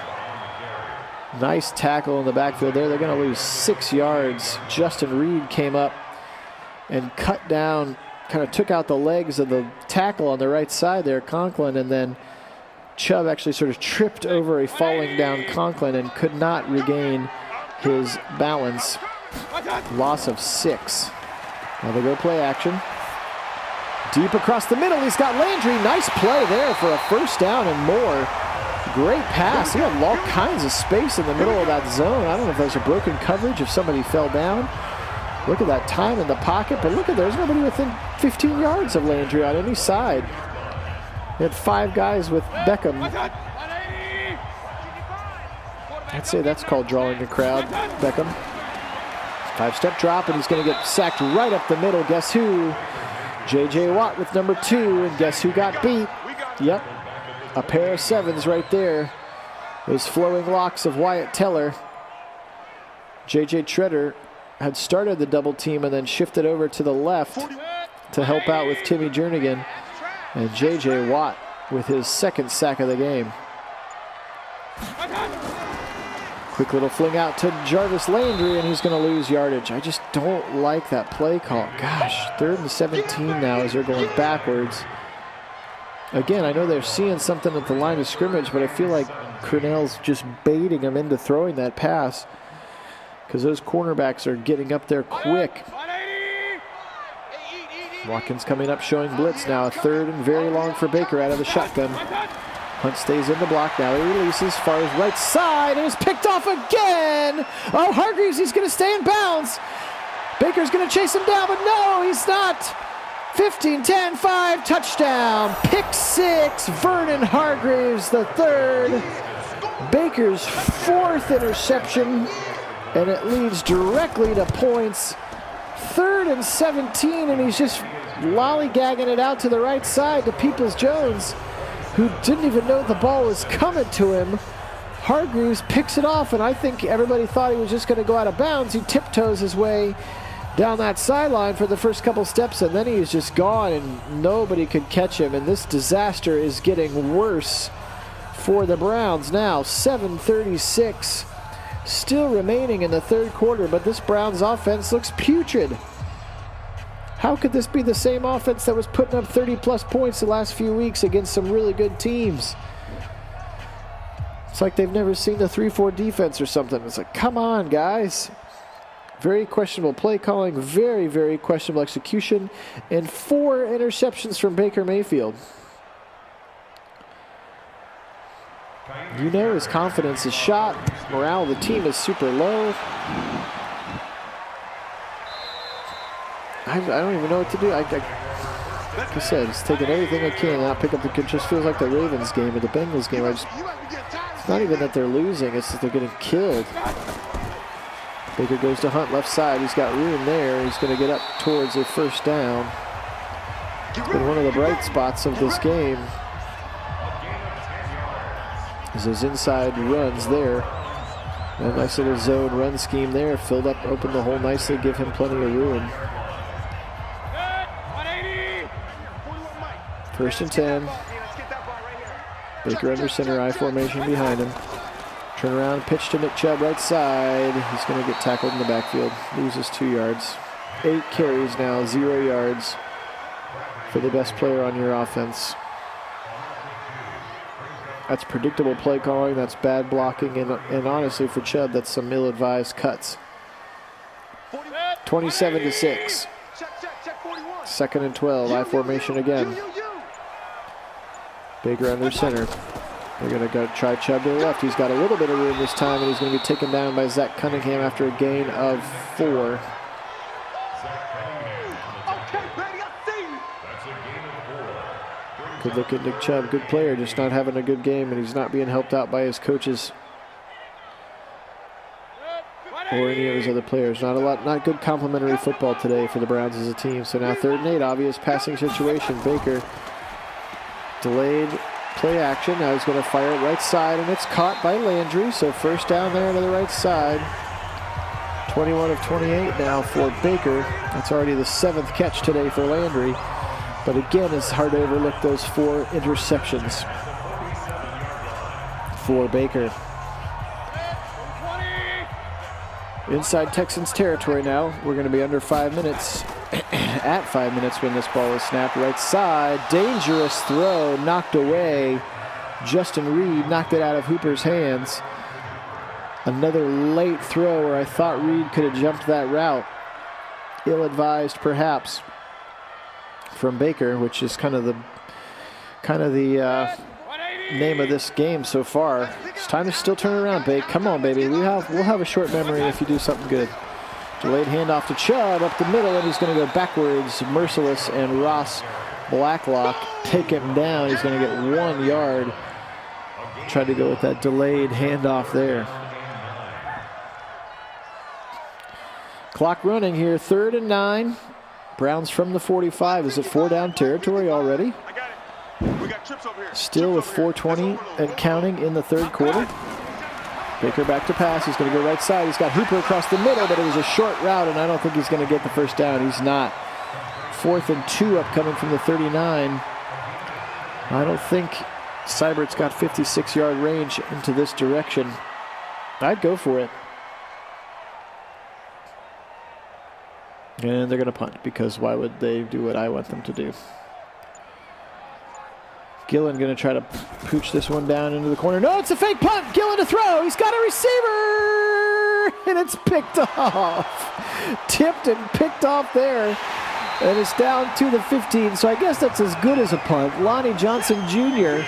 Nice tackle in the backfield there. They're going to lose 6 yards. Justin Reed came up and cut down, kind of took out the legs of the tackle on the right side there, Conklin, and then Chubb actually sort of tripped over a falling down Conklin and could not regain his balance. Loss of 6. Now they go play action. Deep across the middle, he's got Landry. Nice play there for a first down and more. Great pass. He had all kinds of space in the middle of that zone. I don't know if there's a broken coverage, if somebody fell down. Look at that time in the pocket, but look at there's nobody within 15 yards of Landry on any side. He had 5 guys with Beckham. I'd say that's called drawing a crowd, Beckham. 5-step drop, and he's going to get sacked right up the middle. Guess who? J.J. Watt with number 2, and guess who got beat? Yep, a pair of 7s right there. Those flowing locks of Wyatt Teller. J.J. Treader had started the double team and then shifted over to the left to help out with Timmy Jernigan. And J.J. Watt with his 2nd sack of the game. Quick little fling out to Jarvis Landry, and he's going to lose yardage. I just don't like that play call. Gosh, 3rd and 17 now as they're going backwards. Again, I know they're seeing something at the line of scrimmage, but I feel like Cornell's just baiting them into throwing that pass because those cornerbacks are getting up there quick. Watkins coming up showing blitz now. A 3rd and very long for Baker out of the shotgun. Hunt stays in the block. Now he releases far as right side and is picked off again. Oh, Hargreaves, he's going to stay in bounds. Baker's going to chase him down, but no, he's not. 15, 10, 5, touchdown. Pick 6, Vernon Hargreaves, the 3rd. Baker's 4th interception, and it leads directly to points. 3rd and 17, and he's just lollygagging it out to the right side to Peoples-Jones, who didn't even know the ball was coming to him. Hargreaves picks it off, and I think everybody thought he was just going to go out of bounds. He tiptoes his way down that sideline for the first couple steps, and then he's just gone, and nobody could catch him. And this disaster is getting worse for the Browns now. 7:36 still remaining in the 3rd quarter, but this Browns offense looks putrid. How could this be the same offense that was putting up 30-plus points the last few weeks against some really good teams? It's like they've never seen the 3-4 defense or something. It's like, come on, guys. Very questionable play calling, very, very questionable execution, and 4 interceptions from Baker Mayfield. You know his confidence is shot. Morale of the team is super low. I don't even know what to do. Like I said, he's taking everything I can out, pick up the. It just feels like the Ravens game or the Bengals game. It's not even that they're losing; it's that they're getting killed. Baker goes to Hunt left side. He's got room there. He's going to get up towards a 1st down. It's been one of the bright spots of this game. Is those inside runs there. A nice little zone run scheme there. Filled up, opened the hole nicely, give him plenty of room. 1st and 10. Baker under center, I formation behind him. Turn around, pitch to Nick Chubb right side. He's going to get tackled in the backfield. Loses 2 yards. 8 carries now, 0 yards for the best player on your offense. That's predictable play calling. That's bad blocking. And honestly, for Chubb, that's some ill-advised cuts. 27-6. 2nd and 12. I formation again. Baker under center. They're going to go try Chubb to the left. He's got a little bit of room this time, and he's going to be taken down by Zach Cunningham after a gain of 4. Good look at Nick Chubb. Good player, just not having a good game, and he's not being helped out by his coaches or any of his other players. Not good complimentary football today for the Browns as a team. So now 3rd and 8, obvious passing situation. Baker delayed play action. Now he's going to fire it right side, and it's caught by Landry. So 1st down there to the right side. 21 of 28 now for Baker. That's already the 7th catch today for Landry. But again, it's hard to overlook those 4 interceptions for Baker. Inside Texans territory now. We're going to be under 5 minutes. At 5 minutes when this ball is snapped. Right side. Dangerous throw. Knocked away. Justin Reed knocked it out of Hooper's hands. Another late throw where I thought Reed could have jumped that route. Ill-advised, perhaps, from Baker, which is kind of the name of this game so far. It's time to still turn around, Bake. Come on, baby. We'll have a short memory if you do something good. Delayed handoff to Chubb up the middle, and he's going to go backwards. Merciless, and Ross Blacklock take him down. He's going to get 1 yard. Tried to go with that delayed handoff there. Clock running here, 3rd and 9. Browns from the 45. Is it 4 down territory already? Still with 4:20 and counting in the 3rd quarter. Baker back to pass. He's going to go right side. He's got Hooper across the middle, but it was a short route, and I don't think he's going to get the first down. He's not. 4th and 2 upcoming from the 39. I don't think Seibert's got 56-yard range into this direction. I'd go for it. And they're going to punt, because why would they do what I want them to do? Gillen going to try to pooch this one down into the corner. No, it's a fake punt. Gillen to throw. He's got a receiver, and it's picked off. Tipped and picked off there, and it's down to the 15. So I guess that's as good as a punt. Lonnie Johnson Jr.,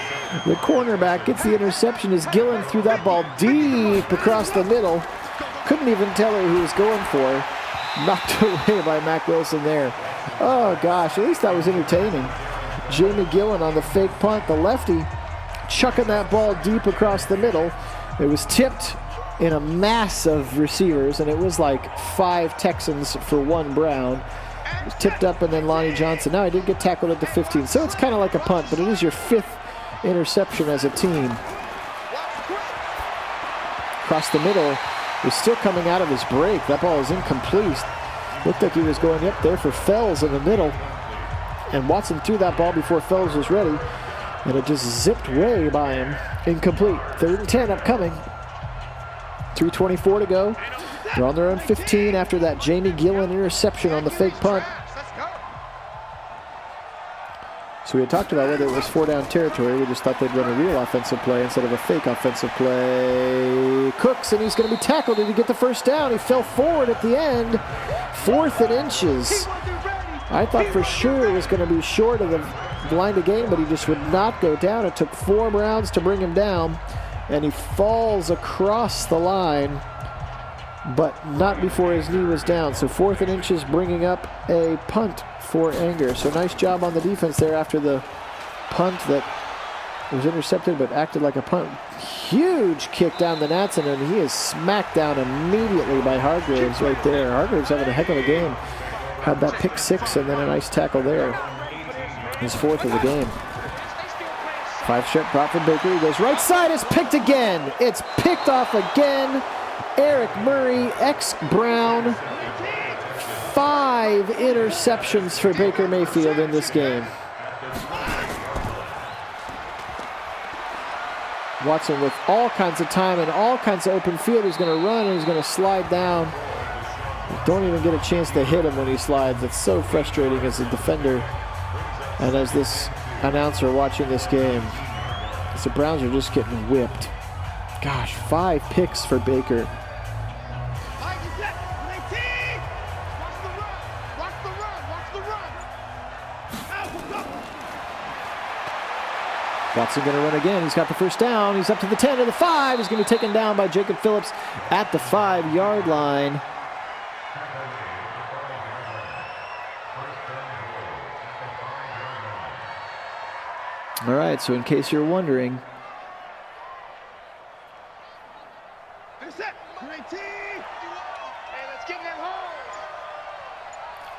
the cornerback, gets the interception as Gillen threw that ball deep across the middle. Couldn't even tell who he was going for. Knocked away by Mack Wilson there. Oh, gosh, at least that was entertaining. Jamie Gillen on the fake punt, the lefty, chucking that ball deep across the middle. It was tipped in a mass of receivers, and it was like 5 Texans for 1 Brown. It was tipped up, and then Lonnie Johnson. Now, he did get tackled at the 15, so it's kind of like a punt, but it is your 5th interception as a team. Across the middle, was still coming out of his break. That ball is incomplete. Looked like he was going up there for Fells in the middle. And Watson threw that ball before Fells was ready, and it just zipped way by him. Incomplete. 3rd and 10 upcoming. 3:24 to go. They're on their own 15 after that Jamie Gillen interception on the fake punt. So we had talked about whether it was 4 down territory. We just thought they'd run a real offensive play instead of a fake offensive play. Cooks, and he's going to be tackled. Did he get the first down? He fell forward at the end. 4th and inches. I thought for sure it was going to be short of the line of game, but he just would not go down. It took 4 Browns to bring him down, and he falls across the line, but not before his knee was down. So 4th and inches, bringing up a punt for Anger. So nice job on the defense there after the punt that was intercepted but acted like a punt. Huge kick down the Natson, and he is smacked down immediately by Hargraves right there. Hargraves having a heck of a game. Had that pick 6 and then a nice tackle there. His 4th of the game. 5-step prop for Baker. He goes right side. It's picked again. It's picked off again. Eric Murray, ex-Brown. 5 interceptions for Baker Mayfield in this game. Watson with all kinds of time and all kinds of open field. He's going to run and he's going to slide down. Don't even get a chance to hit him when he slides. It's so frustrating as a defender and as this announcer watching this game. The Browns are just getting whipped. Gosh, 5 picks for Baker. Watson going to run again. He's got the first down. He's up to the 10 to the 5. He's going to be taken down by Jacob Phillips at the 5-yard line. All right, so in case you're wondering,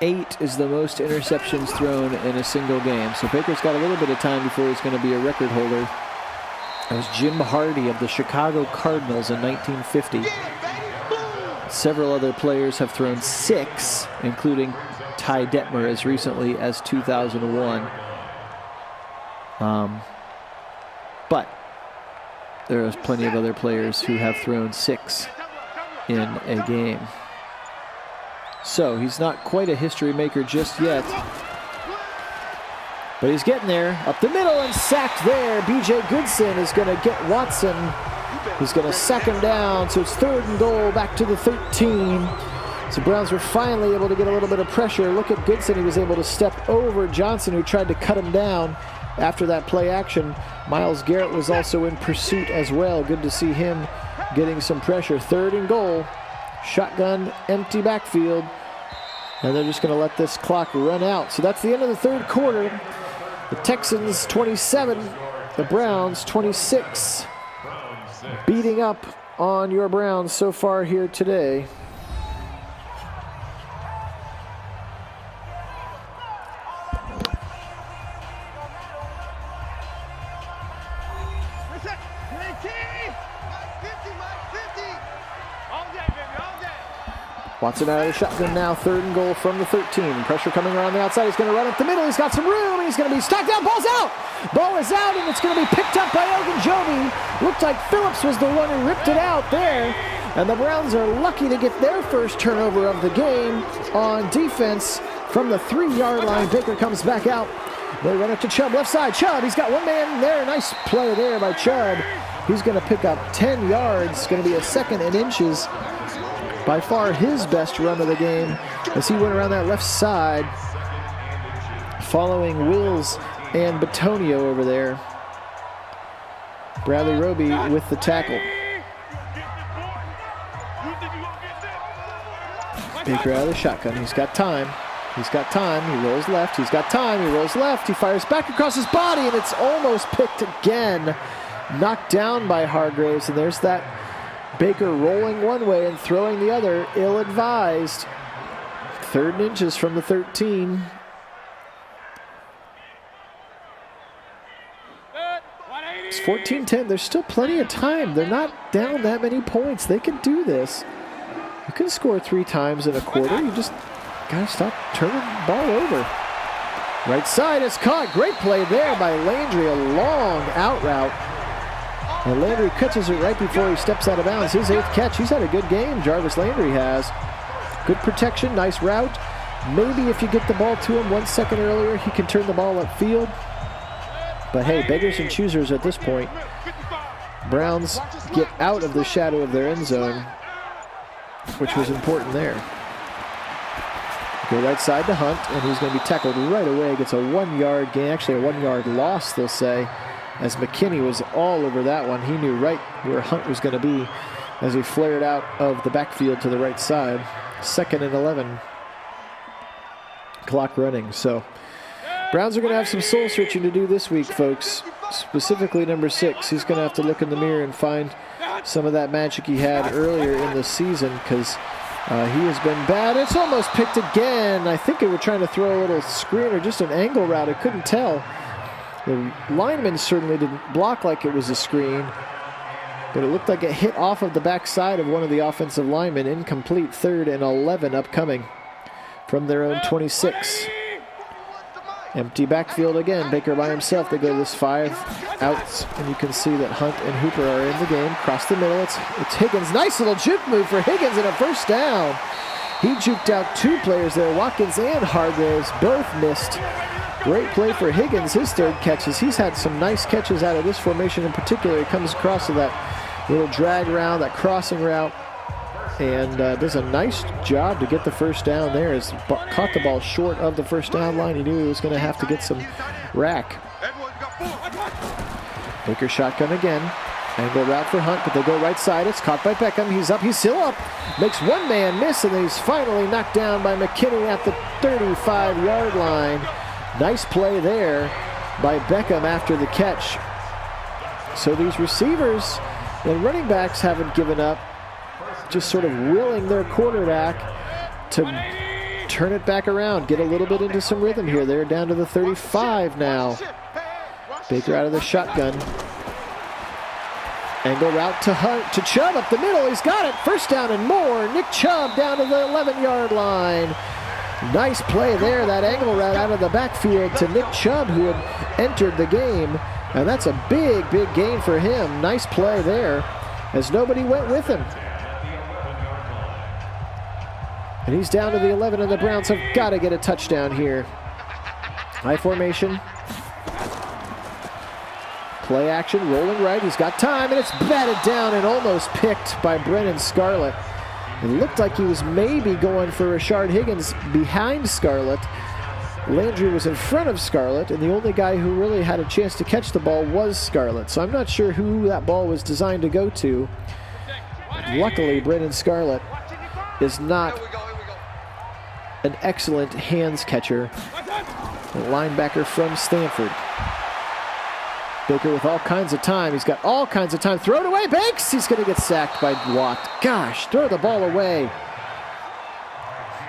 8 is the most interceptions thrown in a single game. So Baker's got a little bit of time before he's going to be a record holder. That was Jim Hardy of the Chicago Cardinals in 1950. Several other players have thrown 6, including Ty Detmer as recently as 2001. But there are plenty of other players who have thrown 6 in a game. So he's not quite a history maker just yet. But he's getting there. Up the middle and sacked there. B.J. Goodson is going to get Watson. He's going to sack him down. So it's 3rd and goal, back to the 13. So Browns were finally able to get a little bit of pressure. Look at Goodson. He was able to step over Johnson, who tried to cut him down after that play action. Myles Garrett was also in pursuit as well. Good to see him getting some pressure. 3rd and goal. Shotgun, empty backfield. And they're just going to let this clock run out. So that's the end of the 3rd quarter. The Texans 27, the Browns 26. Beating up on your Browns so far here today. Watson out of the shotgun now, 3rd and goal from the 13. Pressure coming around the outside. He's going to run up the middle. He's got some room. He's going to be stopped down. Ball's out. Ball is out, and it's going to be picked up by Ogunjobi. Looked like Phillips was the one who ripped it out there. And the Browns are lucky to get their first turnover of the game on defense from the 3-yard line. Baker comes back out. They run up to Chubb, left side. Chubb, he's got one man there. Nice play there by Chubb. He's going to pick up 10 yards. Going to be a 2nd and inches. By far his best run of the game as he went around that left side, following Wills and Batonio over there. Bradley Roby with the tackle. Baker out of the shotgun. He's got time. He's got time. He rolls left. He's got time. He rolls left. He fires back across his body, and it's almost picked again. Knocked down by Hargraves, and there's that Baker rolling one way and throwing the other, ill-advised. 3rd and inches from the 13. It's 14-10. There's still plenty of time. They're not down that many points. They can do this. You can score 3 times in a quarter. You just got to stop turning the ball over. Right side is caught. Great play there by Landry. A long out route. And Landry catches it right before he steps out of bounds. His 8th catch. He's had a good game, Jarvis Landry has. Good protection, nice route. Maybe if you get the ball to him 1 second earlier, he can turn the ball upfield. But hey, beggars and choosers at this point. Browns get out of the shadow of their end zone, which was important there. Go right side to Hunt, and he's going to be tackled right away. Gets a 1-yard gain, actually a 1-yard loss, they'll say, as McKinney was all over that one. He knew right where Hunt was going to be as he flared out of the backfield to the right side. 2nd and 11. Clock running. So Browns are going to have some soul searching to do this week, folks. Specifically number 6. He's going to have to look in the mirror and find some of that magic he had earlier in the season, because he has been bad. It's almost picked again. I think they were trying to throw a little screen or just an angle route. I couldn't tell. The lineman certainly didn't block like it was a screen, but it looked like it hit off of the backside of one of the offensive linemen. Incomplete. 3rd and 11 upcoming from their own 26. Empty backfield again. Baker by himself. They go this 5 outs, and you can see that Hunt and Hooper are in the game. Across the middle, it's Higgins. Nice little juke move for Higgins and a 1st down. He juked out 2 players there. Watkins and Hargraves both missed. Great play for Higgins, his 3rd catches. He's had some nice catches out of this formation in particular. He comes across to that little drag route, that crossing route, and does a nice job to get the 1st down there. Has caught the ball short of the 1st down line. He knew he was going to have to get some rack. Baker shotgun again. Angle route for Hunt, but they go right side. It's caught by Beckham. He's up. He's still up. Makes one man miss, and he's finally knocked down by McKinney at the 35-yard line. Nice play there by Beckham after the catch. So these receivers and running backs haven't given up, just sort of willing their quarterback to turn it back around, get a little bit into some rhythm here. They're down to the 35 now. Baker out of the shotgun. Angle route to Hunt, to Chubb up the middle. He's got it. 1st down and more. Nick Chubb down to the 11-yard line. Nice play there, that angle route out of the backfield to Nick Chubb, who had entered the game. And that's a big, big gain for him. Nice play there, as nobody went with him. And he's down to the 11, and the Browns have got to get a touchdown here. High formation. Play action, rolling right. He's got time, and it's batted down and almost picked by Brennan Scarlett. It looked like he was maybe going for Rashard Higgins behind Scarlett. Landry was in front of Scarlett, and the only guy who really had a chance to catch the ball was Scarlett. So I'm not sure who that ball was designed to go to. Luckily, Brennan Scarlett is not an excellent hands catcher. the linebacker from Stanford. Baker with all kinds of time. He's got all kinds of time. Throw it away, Banks! He's going to get sacked by Watt. Gosh, throw the ball away.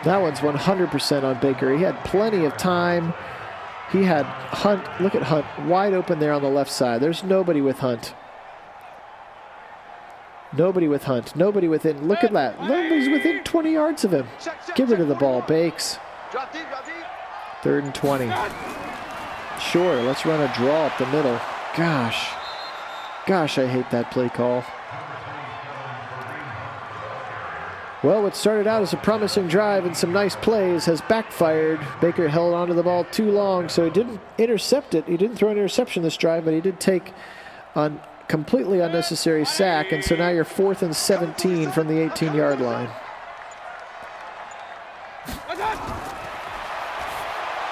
That one's 100% on Baker. He had plenty of time. He had Hunt. Look at Hunt. Wide open there on the left side. There's nobody with Hunt. Nobody with Hunt. Nobody within. Look at that. Nobody's within 20 yards of him. Get rid of the ball, Bakes. 3rd and 20. Sure, let's run a draw up the middle. Gosh, I hate that play call. Well, what started out as a promising drive and some nice plays has backfired. Baker held onto the ball too long, so he didn't intercept it. He didn't throw an interception this drive, but he did take a completely unnecessary sack, and so now you're 4th and 17 from the 18-yard line.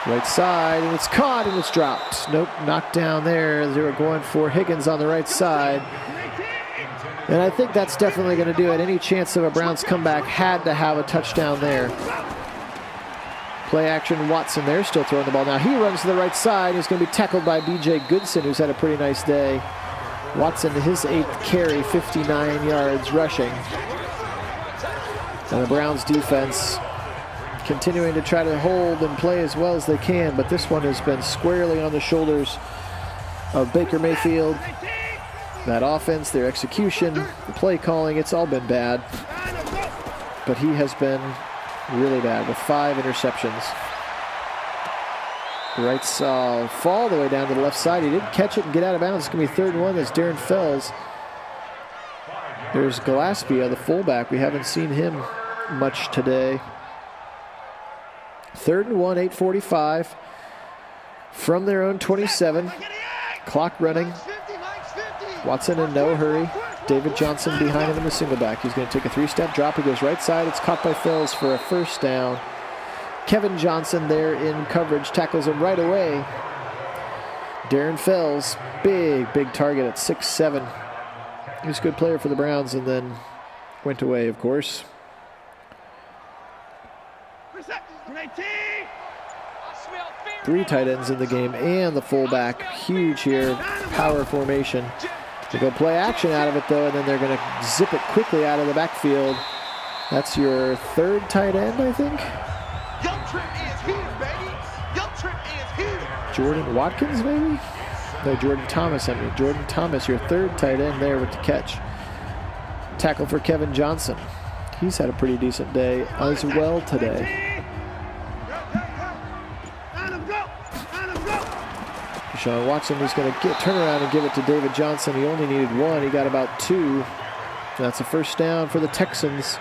Right side, and it's caught, and it's dropped. Nope, knocked down there as they were going for Higgins on the right side. And I think that's definitely going to do it. Any chance of a Browns comeback had to have a touchdown there. Play action, Watson there, still throwing the ball. Now he runs to the right side. He's going to be tackled by B.J. Goodson, who's had a pretty nice day. Watson, his 8th carry, 59 yards rushing. And the Browns defense continuing to try to hold and play as well as they can, but this one has been squarely on the shoulders of Baker Mayfield. That offense, their execution, the play calling, it's all been bad. But he has been really bad with 5 interceptions. Right fall the way down to the left side. He didn't catch it and get out of bounds. It's going to be 3rd and 1. That's Darren Fells. There's Gillespie, the fullback. We haven't seen him much today. 3rd and 1, 8:45 from their own 27. Clock running. Watson in no hurry. David Johnson behind him in the single back. He's going to take a 3-step drop. He goes right side. It's caught by Fells for a 1st down. Kevin Johnson there in coverage tackles him right away. Darren Fells, big target at 6'7". He was a good player for the Browns and then went away, of course. 3 tight ends in the game and the fullback. Huge here. Power formation. They go play action out of it, though, and then they're going to zip it quickly out of the backfield. That's your 3rd tight end, I think. Jordan Watkins, maybe? No, Jordan Thomas, I mean. Jordan Thomas, your 3rd tight end there with the catch. Tackle for Kevin Johnson. He's had a pretty decent day as well today. Deshaun Watson is going to turn around and give it to David Johnson. He only needed 1. He got about 2. That's a 1st down for the Texans.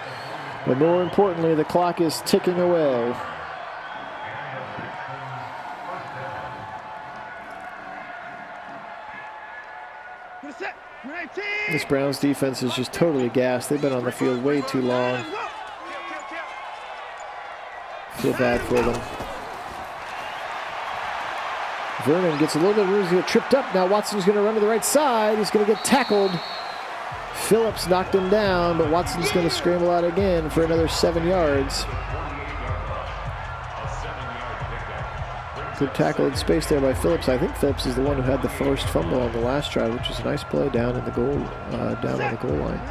But more importantly, the clock is ticking away. This Browns defense is just totally gassed. They've been on the field way too long. Feel bad for them. Vernon gets a little bit of room to get tripped up. Now Watson's going to run to the right side. He's going to get tackled. Phillips knocked him down, but Watson's going to scramble out again for another 7 yards. Good tackle in space there by Phillips. I think Phillips is the one who had the 1st fumble on the last drive, which was a nice play down in the goal, down on the goal line.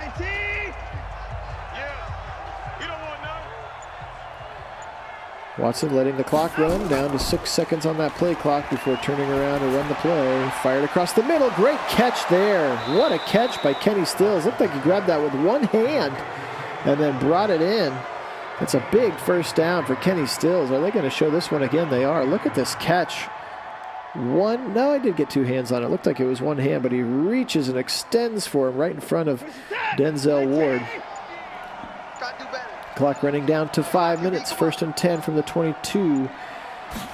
Watson letting the clock run down to 6 seconds on that play clock before turning around to run the play. Fired across the middle. Great catch there. What a catch by Kenny Stills. Looked like he grabbed that with one hand and then brought it in. That's a big 1st down for Kenny Stills. Are they going to show this one again? They are. Look at this catch. No, I did get 2 hands on it. Looked like it was 1 hand, but he reaches and extends for him right in front of Denzel Ward. Clock running down to 5 minutes. 1st and 10 from the 22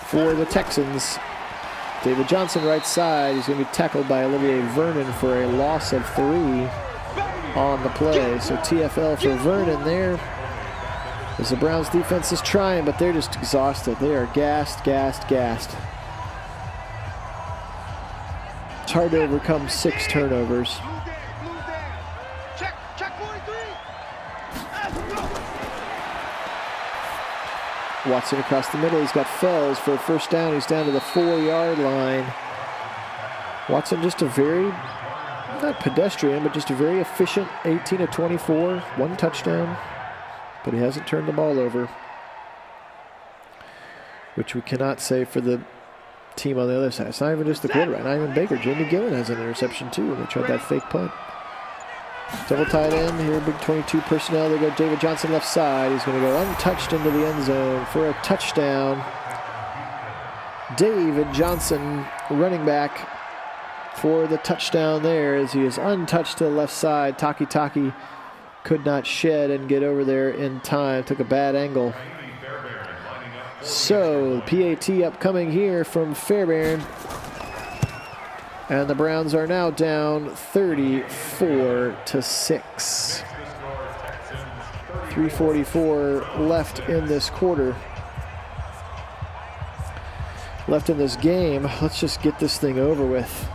for the Texans. David Johnson right side. He's going to be tackled by Olivier Vernon for a loss of 3 on the play. So TFL for Vernon there. As the Browns defense is trying, but they're just exhausted. They are gassed. It's hard to overcome 6 turnovers. Watson across the middle. He's got Fells for a first down. He's down to the 4-yard line. Watson just a very, not pedestrian, but just a very efficient 18 of 24, 1 touchdown. But he hasn't turned the ball over, which we cannot say for the team on the other side. It's not even just the quarterback, not even Baker. Jamie Gillen has an interception too when they tried that fake punt. Double tight end here, big 22 personnel. They go David Johnson left side. He's going to go untouched into the end zone for a touchdown. David Johnson, running back, for the touchdown there as he is untouched to the left side. Taki could not shed and get over there in time. Took a bad angle. So, PAT upcoming here from Fairbairn. And the Browns are now down 34-6. 3:44 left in this quarter. Left in this game. Let's just get this thing over with.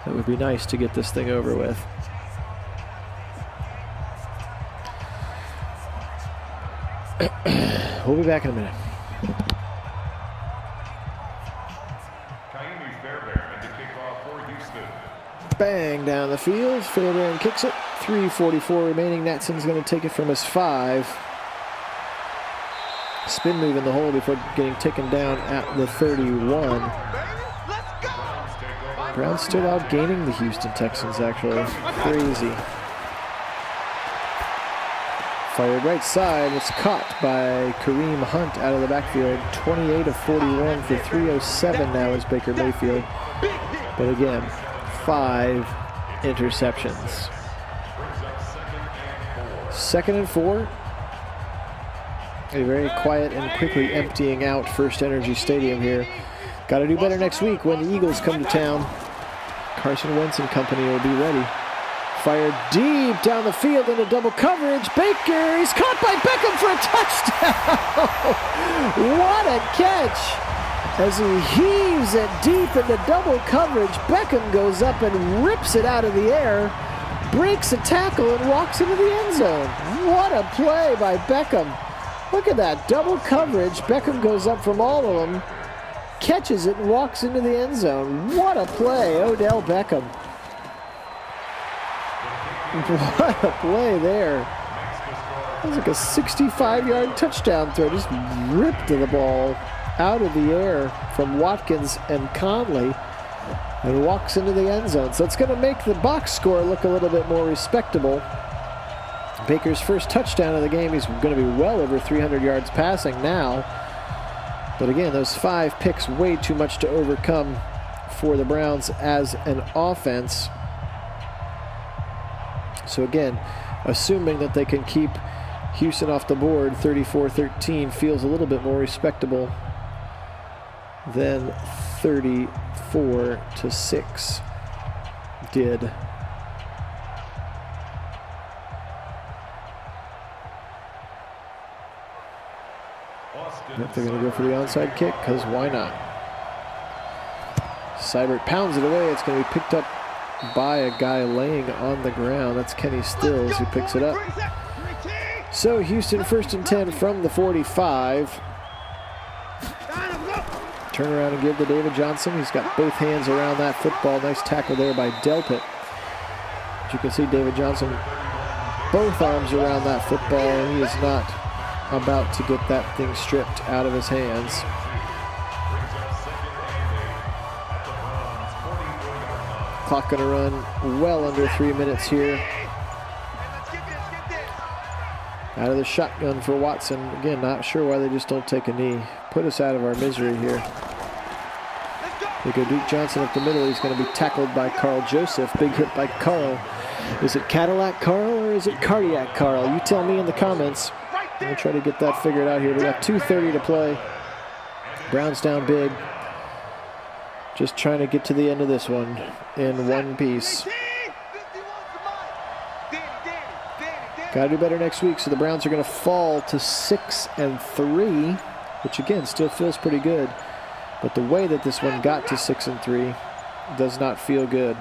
It would be nice to get this thing over with. We'll be back in a minute. Bang down the field. Fairbairn kicks it. 3:44 remaining. Natson's going to take it from his 5. Spin move in the hole before getting taken down at the 31. Browns still outgaining the Houston Texans, actually. Crazy. Fired right side. It's caught by Kareem Hunt out of the backfield. 28 of 41 for 307 now is Baker Mayfield. But again, 5 interceptions. 2nd and 4. A very quiet and quickly emptying out First Energy Stadium here. Got to do better next week when the Eagles come to town. Carson Wentz and company will be ready. Fired deep down the field into double coverage. Baker, he's caught by Beckham for a touchdown. What a catch. As he heaves it deep into double coverage, Beckham goes up and rips it out of the air, breaks a tackle, and walks into the end zone. What a play by Beckham. Look at that, double coverage. Beckham goes up from all of them, catches it, and walks into the end zone. What a play, Odell Beckham. What a play there. It was like a 65-yard touchdown throw. Just ripped the ball out of the air from Watkins and Conley and walks into the end zone. So it's going to make the box score look a little bit more respectable. Baker's first touchdown of the game. He's going to be well over 300 yards passing now. But again, those 5 picks, way too much to overcome for the Browns as an offense. So again, assuming that they can keep Houston off the board, 34-13 feels a little bit more respectable than 34-6 did. If they're going to go for the onside kick, because why not? Seibert pounds it away. It's going to be picked up by a guy laying on the ground. That's Kenny Stills who picks it up. So Houston 1st and 10 from the 45. Turn around and give to David Johnson. He's got both hands around that football. Nice tackle there by Delpit. As you can see, David Johnson, both arms around that football, and he is not about to get that thing stripped out of his hands. Clock going to run well under 3 minutes here. Out of the shotgun for Watson. Again, not sure why they just don't take a knee. Put us out of our misery here. They go Duke Johnson up the middle. He's going to be tackled by Carl Joseph. Big hit by Carl. Is it Cadillac Carl or is it Cardiac Carl? You tell me in the comments. We'll try to get that figured out here. We got 2:30 to play. Browns down big. Just trying to get to the end of this one in one piece. Got to do better next week. So the Browns are going to fall to 6-3, which again still feels pretty good. But the way that this one got to 6-3 does not feel good.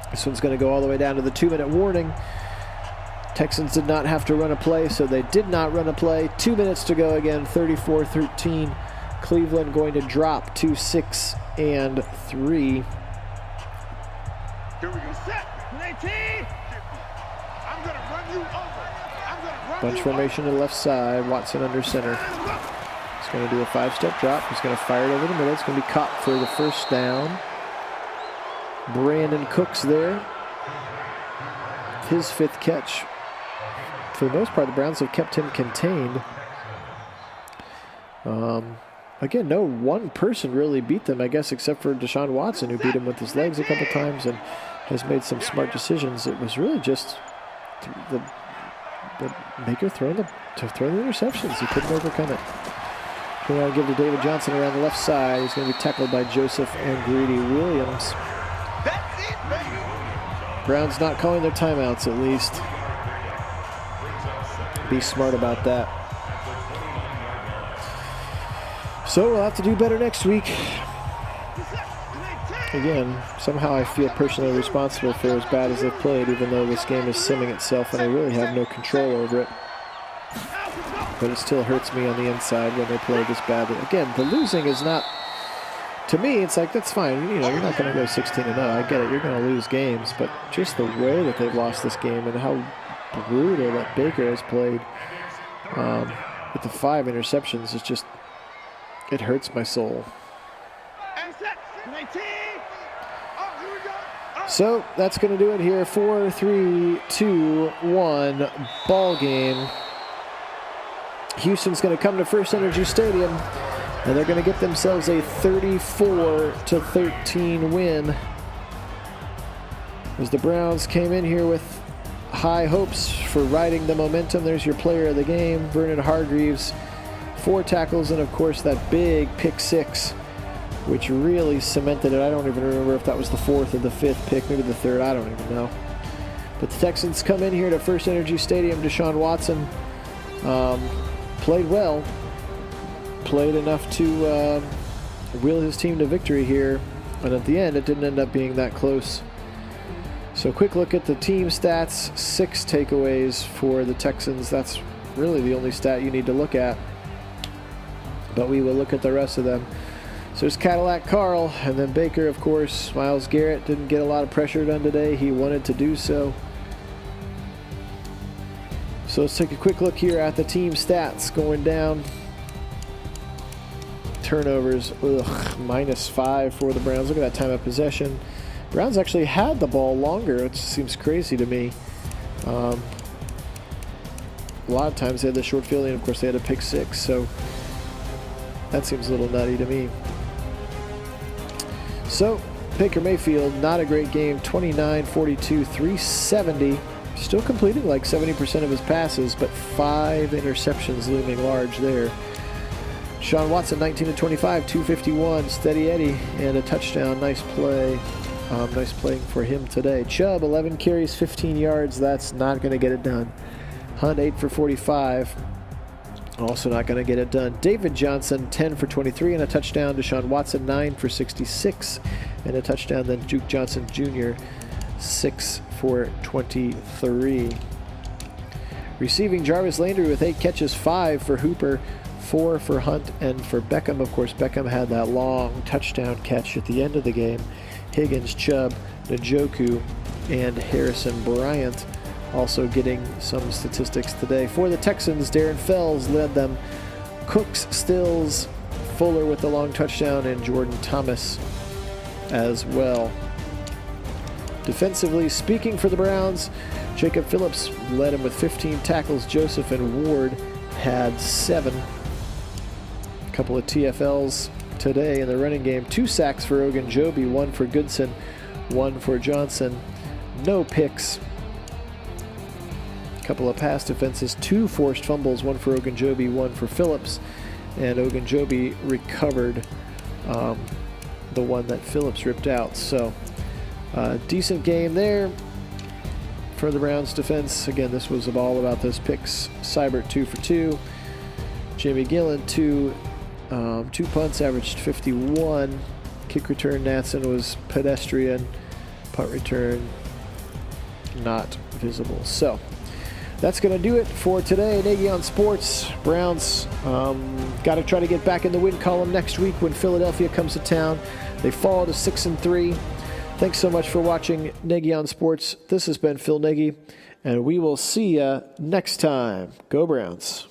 This one's going to go all the way down to the 2-minute warning. Texans did not have to run a play, so they did not run a play. 2 minutes to go again, 34-13. Cleveland going to drop to 6 and 3. Here we go. Set. 19. I'm going to run you over. Bunch formation to the left side. Watson under center. He's going to do a 5-step drop. He's going to fire it over the middle. It's going to be caught for the first down. Brandon Cooks there. His 5th catch. For the most part, the Browns have kept him contained. Again, no one person really beat them, I guess, except for Deshaun Watson, who beat him with his legs a couple times and has made some smart decisions. It was really just the Baker throwing the interceptions. He couldn't overcome it. Going to give to David Johnson around the left side. He's going to be tackled by Joseph and Greedy Williams. That's it, baby. Browns not calling their timeouts, at least. Be smart about that. So we'll have to do better next week. Again, somehow I feel personally responsible for as bad as they've played, even though this game is simming itself and I really have no control over it. But it still hurts me on the inside when they play this badly. Again, the losing is not, to me, it's like, that's fine. You know, you're not going to go 16-0. I get it. You're going to lose games. But just the way that they've lost this game and how brutal that Baker has played with the 5 interceptions is just, it hurts my soul. So that's going to do it here. 4, 3, 2, 1 ball game. Houston's going to come to First Energy Stadium, and they're going to get themselves a 34-13 win. As the Browns came in here with high hopes for riding the momentum. There's your player of the game, Vernon Hargreaves. 4 tackles, and of course that big pick 6, which really cemented it. I don't even remember if that was the 4th or the 5th pick, maybe the 3rd, I don't even know. But the Texans come in here to First Energy Stadium. Deshaun Watson played well, played enough to wheel his team to victory here, and at the end it didn't end up being that close. So quick look at the team stats. 6 takeaways for the Texans. That's really the only stat you need to look at, but we will look at the rest of them. So there's Cadillac Carl, and then Baker, of course. Myles Garrett didn't get a lot of pressure done today. He wanted to do so. So let's take a quick look here at the team stats going down. Turnovers, -5 for the Browns. Look at that time of possession. Browns actually had the ball longer, which seems crazy to me. A lot of times they had the short field, and of course they had a pick 6, so that seems a little nutty to me. So, Baker Mayfield, not a great game. 29, 42, 370. Still completing like 70% of his passes, but 5 interceptions looming large there. Deshaun Watson, 19-25, 251, steady Eddie, and a touchdown. Nice play. Nice playing for him today. Chubb, 11 carries, 15 yards. That's not going to get it done. Hunt, 8 for 45. Also not going to get it done. David Johnson, 10 for 23 and a touchdown. Deshaun Watson, 9 for 66 and a touchdown. Then Duke Johnson Jr., 6 for 23. Receiving, Jarvis Landry with 8 catches, 5 for Hooper, 4 for Hunt, and for Beckham. Of course, Beckham had that long touchdown catch at the end of the game. Higgins, Chubb, Njoku, and Harrison Bryant also getting some statistics today. For the Texans, Darren Fells led them. Cooks, Stills, Fuller with the long touchdown, and Jordan Thomas as well. Defensively speaking for the Browns, Jacob Phillips led him with 15 tackles. Joseph and Ward had 7. A couple of TFLs today in the running game. 2 sacks for Ogunjobi, 1 for Goodson, 1 for Johnson. No picks. A couple of pass defenses, 2 forced fumbles, 1 for Ogunjobi, 1 for Phillips, and Ogunjobi recovered the one that Phillips ripped out. So decent game there for the Browns defense. Again, this was all about those picks. Seibert, 2 for 2. Jamie Gillen, 2 punts, averaged 51. Kick return, Natson was pedestrian. Punt return, not visible. So that's going to do it for today. Nagy on Sports. Browns got to try to get back in the win column next week when Philadelphia comes to town. They fall to 6-3. Thanks so much for watching Nagy on Sports. This has been Phil Nagy, and we will see you next time. Go Browns.